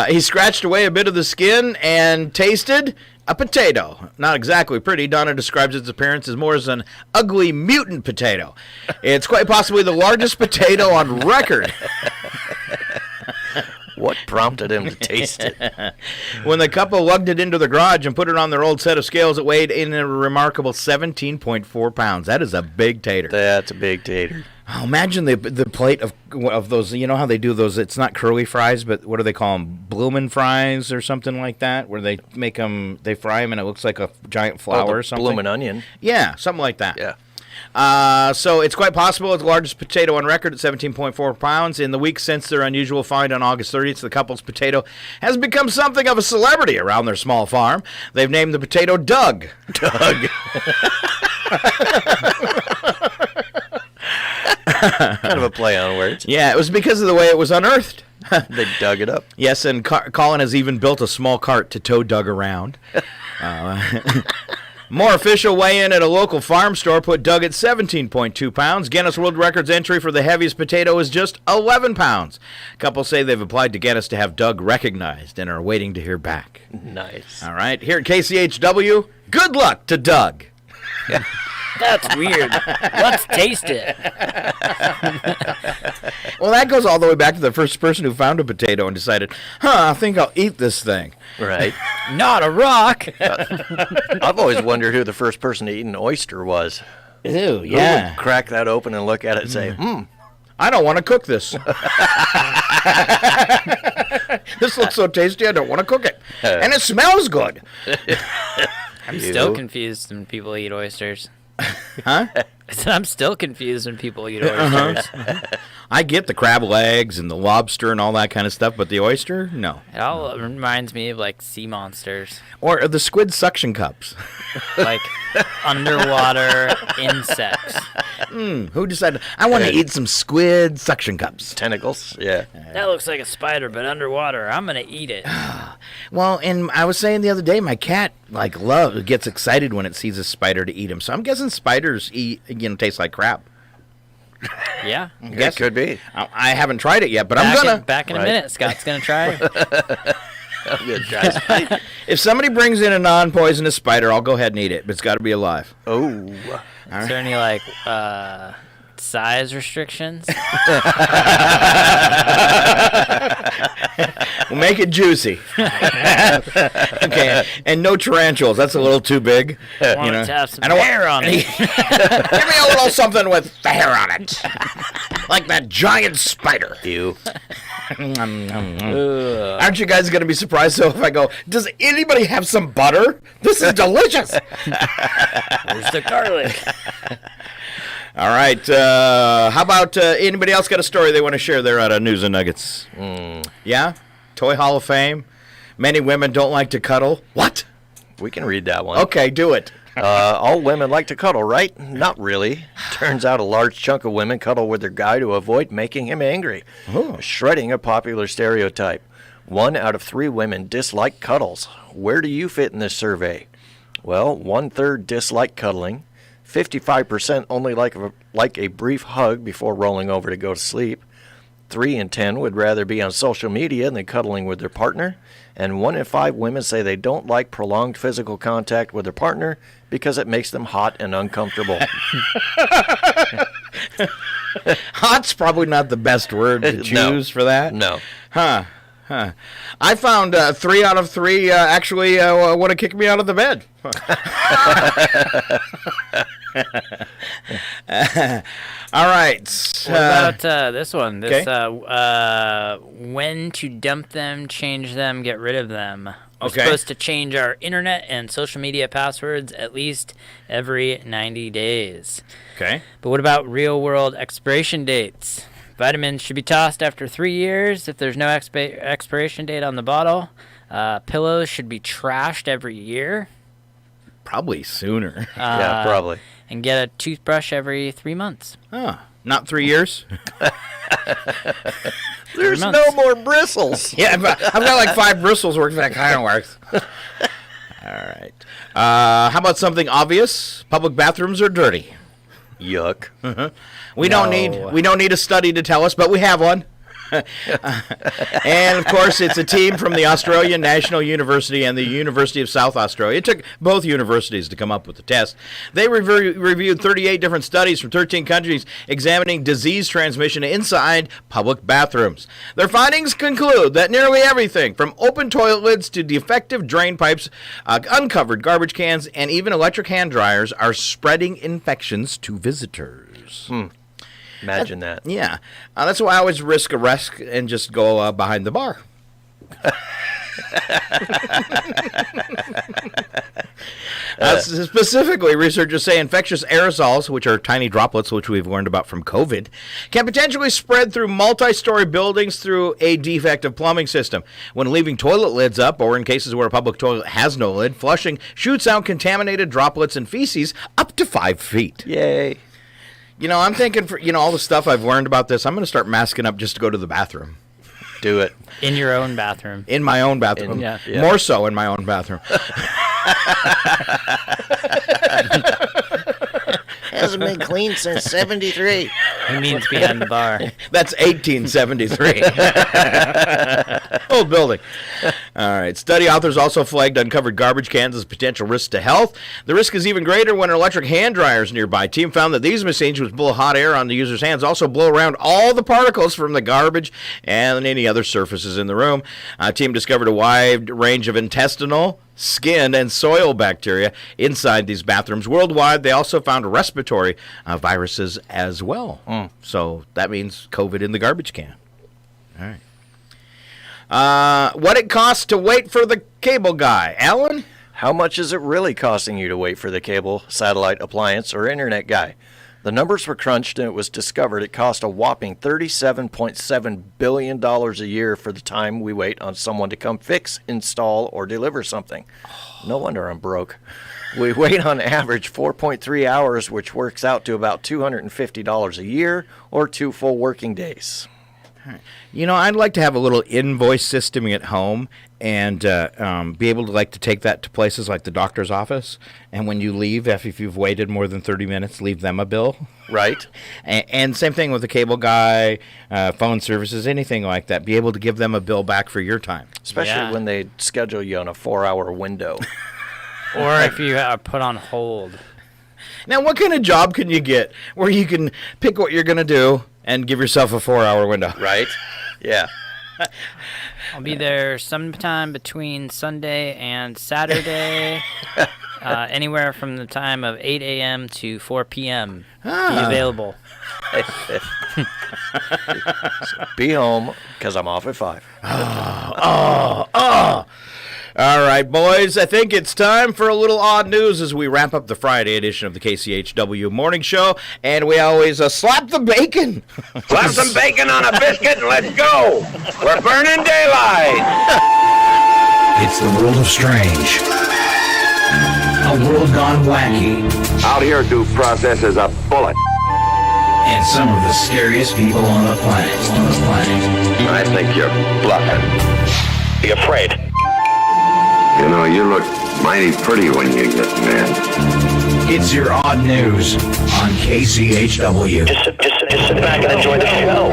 He scratched away a bit of the skin and tasted a potato. Not exactly pretty. Donna describes its appearance as more as an ugly mutant potato. It's quite possibly the largest potato on record. What prompted him to taste it? When the couple lugged it into the garage and put it on their old set of scales, it weighed in a remarkable 17.4 pounds. That is a big tater. That's a big tater. Oh, imagine the plate of those, you know how they do those, it's not curly fries, but what do they call them, bloomin' fries or something like that, where they make them, they fry them and it looks like a giant flower or something? Bloomin' onion. Yeah, something like that. Yeah. So it's quite possible it's the largest potato on record at 17.4 pounds. In the week since their unusual find on August 30th, the couple's potato has become something of a celebrity around their small farm. They've named the potato Doug. Doug. Kind of a play on words. Yeah, it was because of the way it was unearthed. They dug it up. Yes, and Colin has even built a small cart to tow Doug around. More official weigh-in at a local farm store put Doug at 17.2 pounds. Guinness World Records entry for the heaviest potato is just 11 pounds. Couples say they've applied to Guinness to have Doug recognized and are waiting to hear back. Nice. All right, here at KCHW, good luck to Doug. That's weird. Let's taste it. Well, that goes all the way back to the first person who found a potato and decided, I think I'll eat this thing. Right. Not a rock. I've always wondered who the first person to eat an oyster was. Ew, Who yeah. would crack that open and look at it and say, I don't want to cook this. This looks so tasty, I don't want to cook it. And it smells good. I'm still confused when people eat oysters. Huh? I'm still confused when people eat oysters. I get the crab legs and the lobster and all that kind of stuff, but the oyster, no. It all reminds me of like sea monsters. Or the squid suction cups. Like underwater insects. Who decided, I want to eat some squid suction cups? Tentacles, yeah. That looks like a spider, but underwater. I'm going to eat it. Well, and I was saying the other day, my cat gets excited when it sees a spider to eat him. So I'm guessing spiders taste like crap. Yeah. It could be. I haven't tried it yet, but I'm gonna. Back in a minute, Scott's gonna try. If somebody brings in a non-poisonous spider, I'll go ahead and eat it, but it's got to be alive. Oh. Is there any size restrictions. We'll make it juicy. Okay, and no tarantulas. That's a little too big. I want it to have some hair on it. Give me a little something with the hair on it, like that giant spider. Ew. Aren't you guys going to be surprised though if I go, does anybody have some butter? This is delicious. Where's the garlic? All right. How about anybody else got a story they want to share there out of News and Nuggets? Yeah? Toy Hall of Fame. Many women don't like to cuddle. What? We can read that one. Okay, do it. All women like to cuddle, right? Not really. Turns out a large chunk of women cuddle with their guy to avoid making him angry. Shredding a popular stereotype. 1 out of 3 women dislike cuddles. Where do you fit in this survey? Well, 1/3 dislike cuddling. 55% only like a brief hug before rolling over to go to sleep. 3 in 10 would rather be on social media than cuddling with their partner. And 1 in 5 women say they don't like prolonged physical contact with their partner because it makes them hot and uncomfortable. Hot's probably not the best word to choose for that. No. Huh. I found 3 out of 3 actually want to kick me out of the bed. All right. What about this one? This when to dump them, change them, get rid of them. We're supposed to change our internet and social media passwords at least every 90 days. Okay. But what about real-world expiration dates? Vitamins should be tossed after 3 years if there's no expiration date on the bottle. Pillows should be trashed every year. Probably sooner. Yeah, probably. And get a toothbrush every 3 months. Oh, not 3 years? There's no more bristles. Yeah, I've got like 5 bristles working. That kind of works. All right. How about something obvious? Public bathrooms are dirty. Yuck. We don't need a study to tell us, but we have one. And of course, it's a team from the Australian National University and the University of South Australia. It took both universities to come up with the test. They reviewed 38 different studies from 13 countries examining disease transmission inside public bathrooms. Their findings conclude that nearly everything from open toilet lids to defective drain pipes, uncovered garbage cans, and even electric hand dryers are spreading infections to visitors. Imagine that. Yeah. That's why I always risk arrest and just go behind the bar. Specifically, researchers say infectious aerosols, which are tiny droplets, which we've learned about from COVID, can potentially spread through multi-story buildings through a defective plumbing system. When leaving toilet lids up, or in cases where a public toilet has no lid, flushing shoots out contaminated droplets and feces up to 5 feet. Yay. You know, I'm thinking for all the stuff I've learned about this, I'm going to start masking up just to go to the bathroom. Do it. In your own bathroom. In my own bathroom. Yeah. More so in my own bathroom. Hasn't been cleaned since 73. He means behind the bar. That's 1873. Old building. All right. Study authors also flagged uncovered garbage cans as potential risks to health. The risk is even greater when an electric hand dryer is nearby. Team found that these machines, which blow hot air on the user's hands, also blow around all the particles from the garbage and any other surfaces in the room. Team discovered a wide range of intestinal, skin, and soil bacteria inside these bathrooms. Worldwide, they also found respiratory viruses as well. So that means COVID in the garbage can. All right. What it costs to wait for the cable guy. Alan? How much is it really costing you to wait for the cable, satellite, appliance, or internet guy? The numbers were crunched, and it was discovered it cost a whopping $37.7 billion a year for the time we wait on someone to come fix, install, or deliver something. No wonder I'm broke. We wait on average 4.3 hours, which works out to about $250 a year or 2 full working days. You know, I'd like to have a little invoice system at home and be able to take that to places like the doctor's office. And when you leave, if you've waited more than 30 minutes, leave them a bill. Right. And same thing with the cable guy, phone services, anything like that. Be able to give them a bill back for your time. Especially when they schedule you on a 4-hour window. Or if you are put on hold. Now, what kind of job can you get where you can pick what you're going to do and give yourself a 4-hour window? Right? Yeah. I'll be there sometime between Sunday and Saturday, anywhere from the time of 8 a.m. to 4 p.m. Be available. So be home because I'm off at 5. All right, boys, I think it's time for a little odd news as we wrap up the Friday edition of the KCHW Morning Show, and we always slap the bacon. Slap some bacon on a biscuit and let's go. We're burning daylight. It's the world of strange. A world gone wacky. Out here, due process is a bullet. And some of the scariest people on the planet. I think you're bluffing. Be afraid. You know, you look mighty pretty when you get mad. It's your odd news on KCHW. Just sit back and enjoy the show.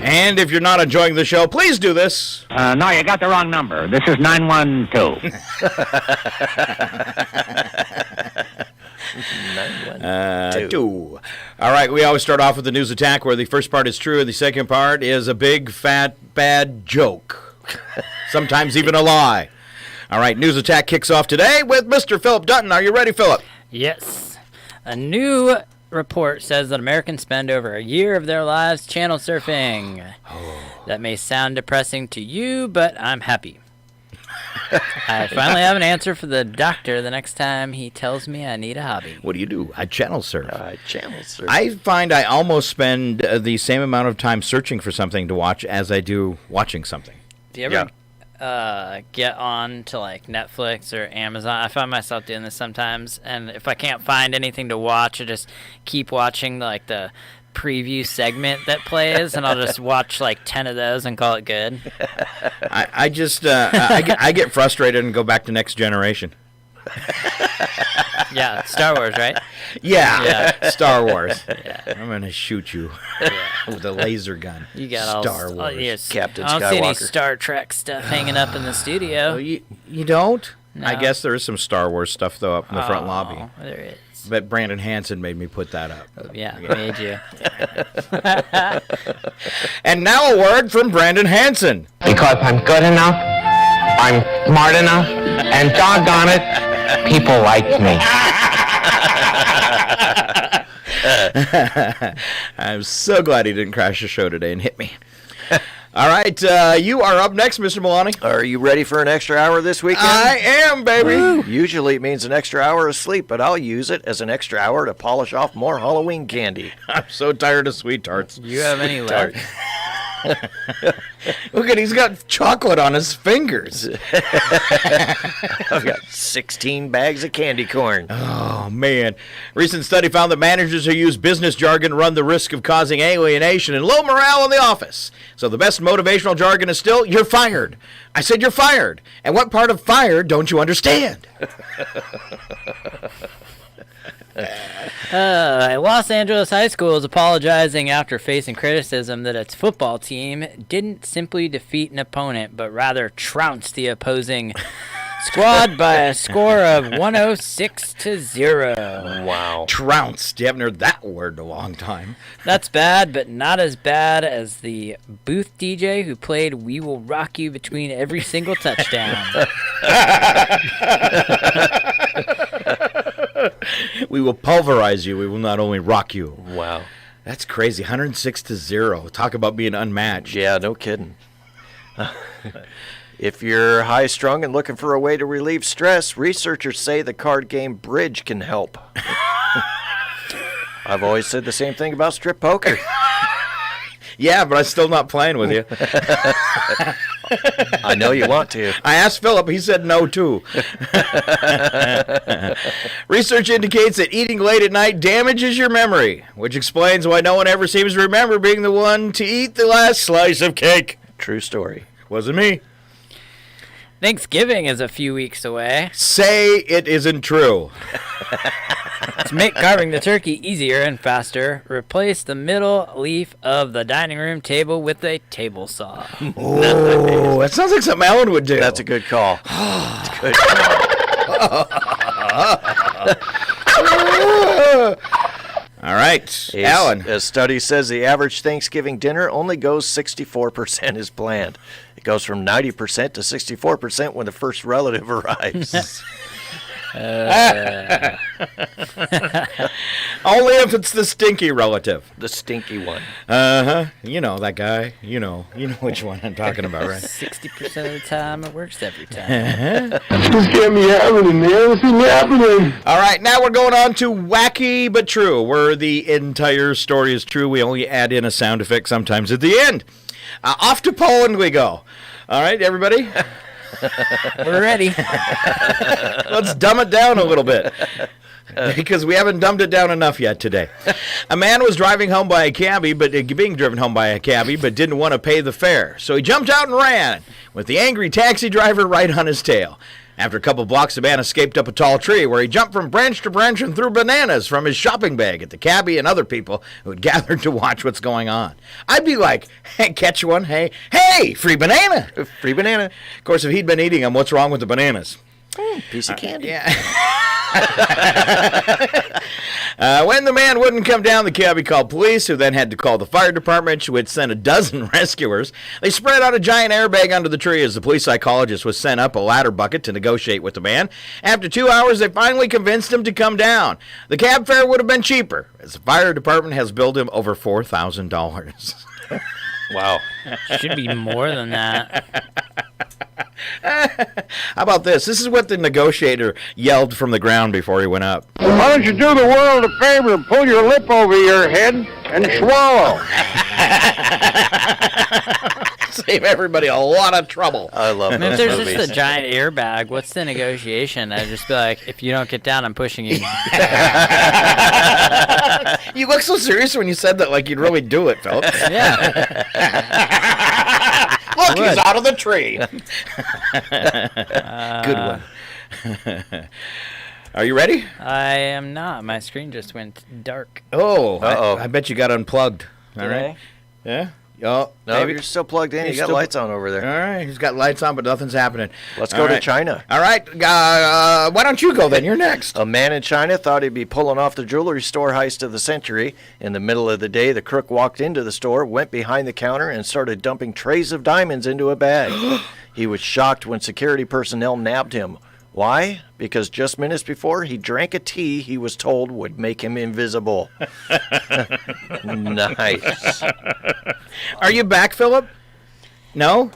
And if you're not enjoying the show, please do this. No, you got the wrong number. This is 912. 2. All right, we always start off with the news attack where the first part is true and the second part is a big, fat, bad joke. Sometimes even a lie. All right, news attack kicks off today with Mr. Phillip Dunton. Are you ready, Phillip? Yes. A new report says that Americans spend over a year of their lives channel surfing. That may sound depressing to you, but I'm happy. I finally have an answer for the doctor the next time he tells me I need a hobby. What do? I channel surf. Channel surf. I find I almost spend the same amount of time searching for something to watch as I do watching something. Do you ever get on to like Netflix or Amazon? I find myself doing this sometimes, and if I can't find anything to watch, I just keep watching like the preview segment that plays, and I'll just watch like 10 of those and call it good. I get frustrated and go back to Next Generation. Yeah, Star Wars, right? Yeah. Star Wars. Yeah. I'm gonna shoot you with a laser gun. You got Star all Wars. yes. Captain I don't see any Skywalker. Star Trek stuff hanging up in the studio. Oh, you don't? No. I guess there is some Star Wars stuff though up in the front lobby. There is. But Brandon Hanson made me put that up. Yeah, made you. And now a word from Brandon Hanson. Because I'm good enough, I'm smart enough, and doggone it, people like me. I'm so glad he didn't crash the show today and hit me. All right, you are up next, Mr. Milani. Are you ready for an extra hour this weekend? I am, baby. Woo. Usually it means an extra hour of sleep, but I'll use it as an extra hour to polish off more Halloween candy. I'm so tired of sweet tarts. You have any left? Look at, he's got chocolate on his fingers. I've got 16 bags of candy corn. Oh, man. Recent study found that managers who use business jargon run the risk of causing alienation and low morale in the office. So the best motivational jargon is still, you're fired. I said you're fired. And what part of fired don't you understand? Los Angeles High School is apologizing after facing criticism that its football team didn't simply defeat an opponent, but rather trounced the opposing squad by a score of 106-0. Wow. Trounced. You haven't heard that word in a long time. That's bad, but not as bad as the booth DJ who played We Will Rock You between every single touchdown. We will pulverize you. We will not only rock you. Wow. That's crazy. 106-0. Talk about being unmatched. Yeah, no kidding. If you're high-strung and looking for a way to relieve stress, researchers say the card game Bridge can help. I've always said the same thing about strip poker. Yeah, but I'm still not playing with you. I know you want to. I asked Philip. He said no, too. Research indicates that eating late at night damages your memory, which explains why no one ever seems to remember being the one to eat the last slice of cake. True story. Wasn't me. Thanksgiving is a few weeks away. Say it isn't true. To make carving the turkey easier and faster, replace the middle leaf of the dining room table with a table saw. Oh, that sounds like something Ellen would do. That's a good call. That's a good call. All right, Alan. A study says the average Thanksgiving dinner only goes 64% as planned. It goes from 90% to 64% when the first relative arrives. Only if it's the stinky relative. The stinky one. Uh-huh. You know that guy. You know which one I'm talking about, right? 60% of the time, it works every time. Just get me happening, man. What's happening? All right, now we're going on to Wacky But True, where the entire story is true. We only add in a sound effect sometimes at the end. Off to Poland we go. All right, everybody? We're ready. Let's dumb it down a little bit, because we haven't dumbed it down enough yet today. A man was driving home by a cabbie, being driven home by a cabbie, but didn't want to pay the fare. So he jumped out and ran, with the angry taxi driver right on his tail. After a couple blocks, the man escaped up a tall tree, where he jumped from branch to branch and threw bananas from his shopping bag at the cabbie and other people who had gathered to watch what's going on. I'd be like, hey, catch one, hey, free banana. Free banana. Of course, if he'd been eating them, what's wrong with the bananas? Piece of candy. Yeah. When the man wouldn't come down, the cabbie called police, who then had to call the fire department, which sent a dozen rescuers. They spread out a giant airbag under the tree as the police psychologist was sent up a ladder bucket to negotiate with the man. After 2 hours, they finally convinced him to come down. The cab fare would have been cheaper, as the fire department has billed him over $4,000. Wow. Should be more than that. How about this? This is what the negotiator yelled from the ground before he went up. Why don't you do the world a favor and pull your lip over your head and swallow? Save everybody a lot of trouble. I love If there's just a giant airbag, what's the negotiation? I'd just be like, if you don't get down, I'm pushing you. You look so serious when you said that, like you'd really do it, Phillip. Yeah. Look, he's out of the tree. Good one. Are you ready? I am not. My screen just went dark. Oh, I bet you got unplugged. All Did right. I? Yeah? Oh, No, maybe. you're still plugged in. You got still- lights on over there. All right, he's got lights on, but nothing's happening. Let's All go to right. China. All right, why don't you go then? You're next. A man in China thought he'd be pulling off the jewelry store heist of the century. In the middle of the day, the crook walked into the store, went behind the counter, and started dumping trays of diamonds into a bag. He was shocked when security personnel nabbed him. Why? Because just minutes before, he drank a tea he was told would make him invisible. Nice. Are you back, Phillip? No?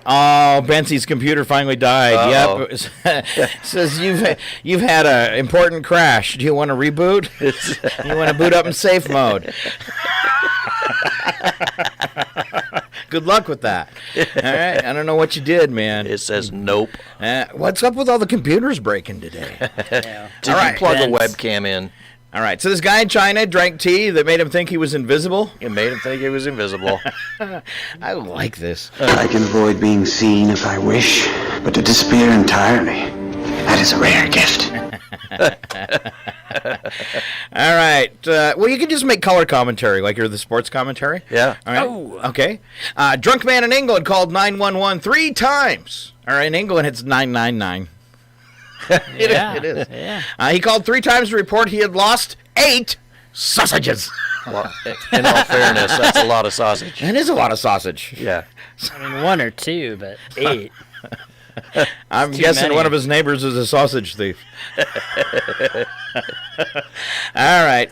Oh, Bensie's computer finally died. Uh-oh. Yep. Says you've had an important crash. Do you want to reboot? You want to boot up in safe mode? Good luck with that. All right. I don't know what you did, man. It says nope. What's up with all the computers breaking today? Yeah. Did you plug a webcam in? All right. So this guy in China drank tea that made him think he was invisible. It made him think he was invisible. I like this. I can avoid being seen if I wish, but to disappear entirely, that is a rare gift. All right. Well, you can just make color commentary like you're the sports commentary. Yeah. All right. Oh. Okay. Drunk man in England called 911 3 times. All right. In England, it's 999. It is. Yeah. He called 3 times to report he had lost 8 sausages. Well, in all fairness, that's a lot of sausage. It is a lot of sausage. Yeah. I mean, 1 or 2, but 8. I'm guessing one of his neighbors is a sausage thief. All right.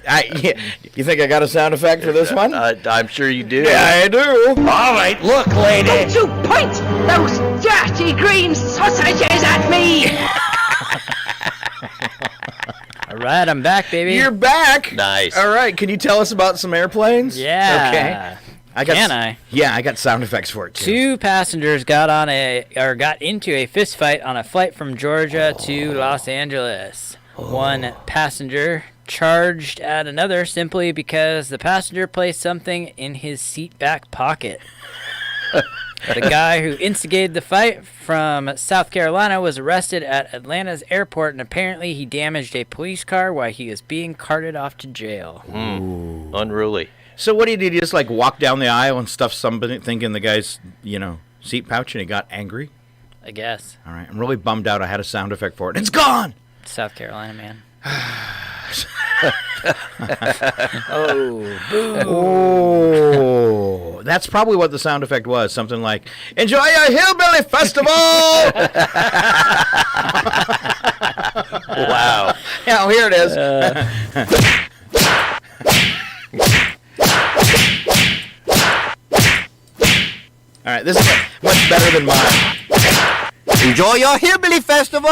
You think I got a sound effect for this one? I'm sure you do. Yeah, I do. All right, look, lady. Don't you point those dirty green sausages at me! All right, I'm back, baby. You're back. Nice. All right. Can you tell us about some airplanes? Yeah. Okay. Can I? Yeah, I got sound effects for it too. 2 passengers got into a fist fight on a flight from Georgia to Los Angeles. 1 passenger charged at another simply because the passenger placed something in his seat back pocket. The guy who instigated the fight from South Carolina was arrested at Atlanta's airport, and apparently he damaged a police car while he was being carted off to jail. Unruly. So what did he just like walk down the aisle and stuff somebody thinking the guy's, seat pouch and he got angry? I guess. All right. I'm really bummed out. I had a sound effect for it. It's gone! South Carolina, man. Oh, boo. That's probably what the sound effect was. Something like, enjoy your hillbilly festival! Wow. Yeah, here it is. All right, this is much better than mine. Enjoy your hillbilly festival!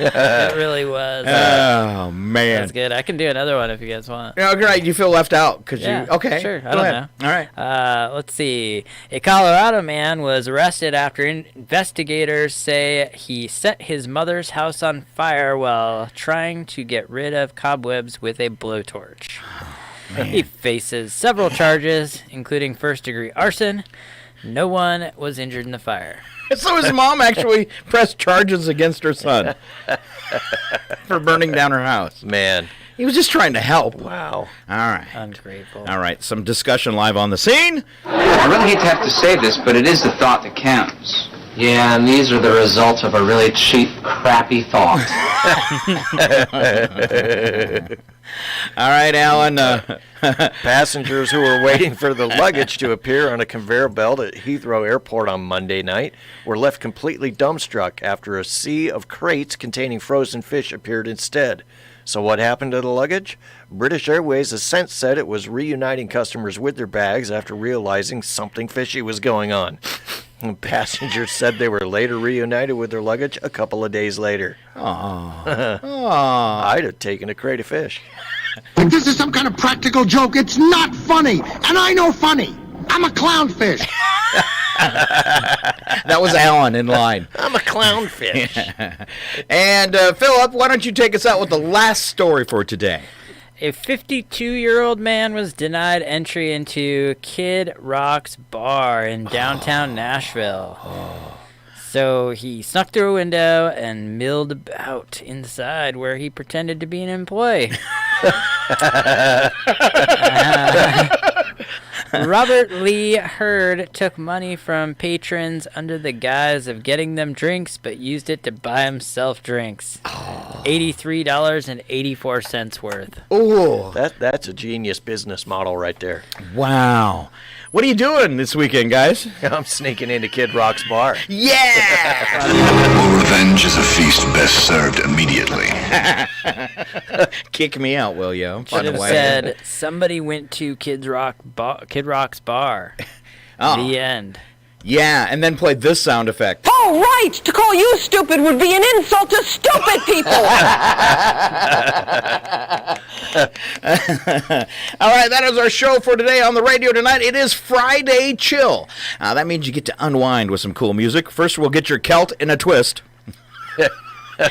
It really was. Oh, man. That's good. I can do another one if you guys want. Great. You feel left out because Yeah, you... Okay. sure. I Go don't ahead. know. All right. Let's see. A Colorado man was arrested after investigators say he set his mother's house on fire while trying to get rid of cobwebs with a blowtorch. He faces several charges, including first-degree arson. No one was injured in the fire. So his mom actually pressed charges against her son for burning down her house. Man. He was just trying to help. Wow. All right. Ungrateful. All right. Some discussion live on the scene. I really hate to have to say this, but it is the thought that counts. Yeah, and these are the results of a really cheap, crappy thought. All right, Alan. Passengers who were waiting for the luggage to appear on a conveyor belt at Heathrow Airport on Monday night were left completely dumbstruck after a sea of crates containing frozen fish appeared instead. So what happened to the luggage? British Airways has since said it was reuniting customers with their bags after realizing something fishy was going on. Passengers said they were later reunited with their luggage a couple of days later. Aww. I'd have taken a crate of fish. Like this is some kind of practical joke. It's not funny. And I know funny. I'm a clownfish. That was Alan in line. I'm a clownfish. And Phillip, why don't you take us out with the last story for today? A 52-year-old man was denied entry into Kid Rock's bar in downtown Nashville. So he snuck through a window and milled about inside where he pretended to be an employee. Robert Lee Hurd took money from patrons under the guise of getting them drinks, but used it to buy himself drinks. $83.84 worth. Ooh. That's a genius business model right there. Wow. What are you doing this weekend, guys? I'm sneaking into Kid Rock's bar. Yeah! Well, revenge is a feast best served immediately. Kick me out, will you? Should have said, somebody went to Kid Rock's bar. Oh. The end. Yeah, and then played this sound effect. Oh, right! To call you stupid would be an insult to stupid people! All right, that is our show for today on the radio tonight. It is Friday Chill. That means you get to unwind with some cool music. First, we'll get your Celt in a twist.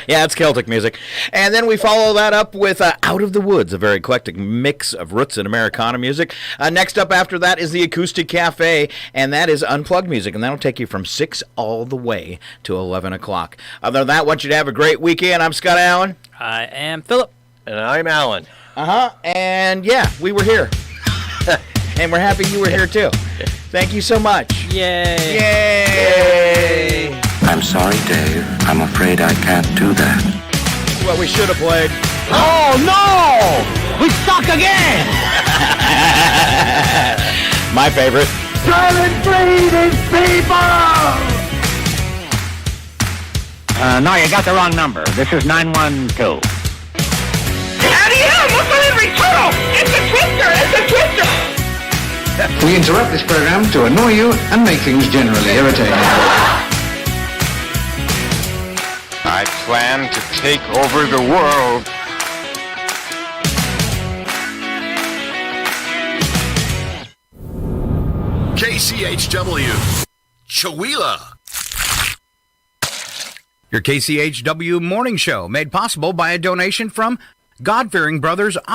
Yeah, it's Celtic music. And then we follow that up with Out of the Woods, a very eclectic mix of roots and Americana music. Next up after that is the Acoustic Cafe, and that is unplugged music, and that'll take you from 6 all the way to 11 o'clock. Other than that, I want you to have a great weekend. I'm Scott Allen. I am Phillip. And I'm Alan. And yeah, we were here. And we're happy you were here too. Thank you so much. Yay. Yay. I'm sorry, Dave. I'm afraid I can't do that. This is what we should have played. Oh, no! We suck again! My favorite. Silent breathing people! No, you got the wrong number. This is 912. Look at every turtle! It's a twister! It's a twister! We interrupt this program to annoy you and make things generally irritating. I plan to take over the world. KCHW, Chewelah. Your KCHW morning show made possible by a donation from God-Fearing Brothers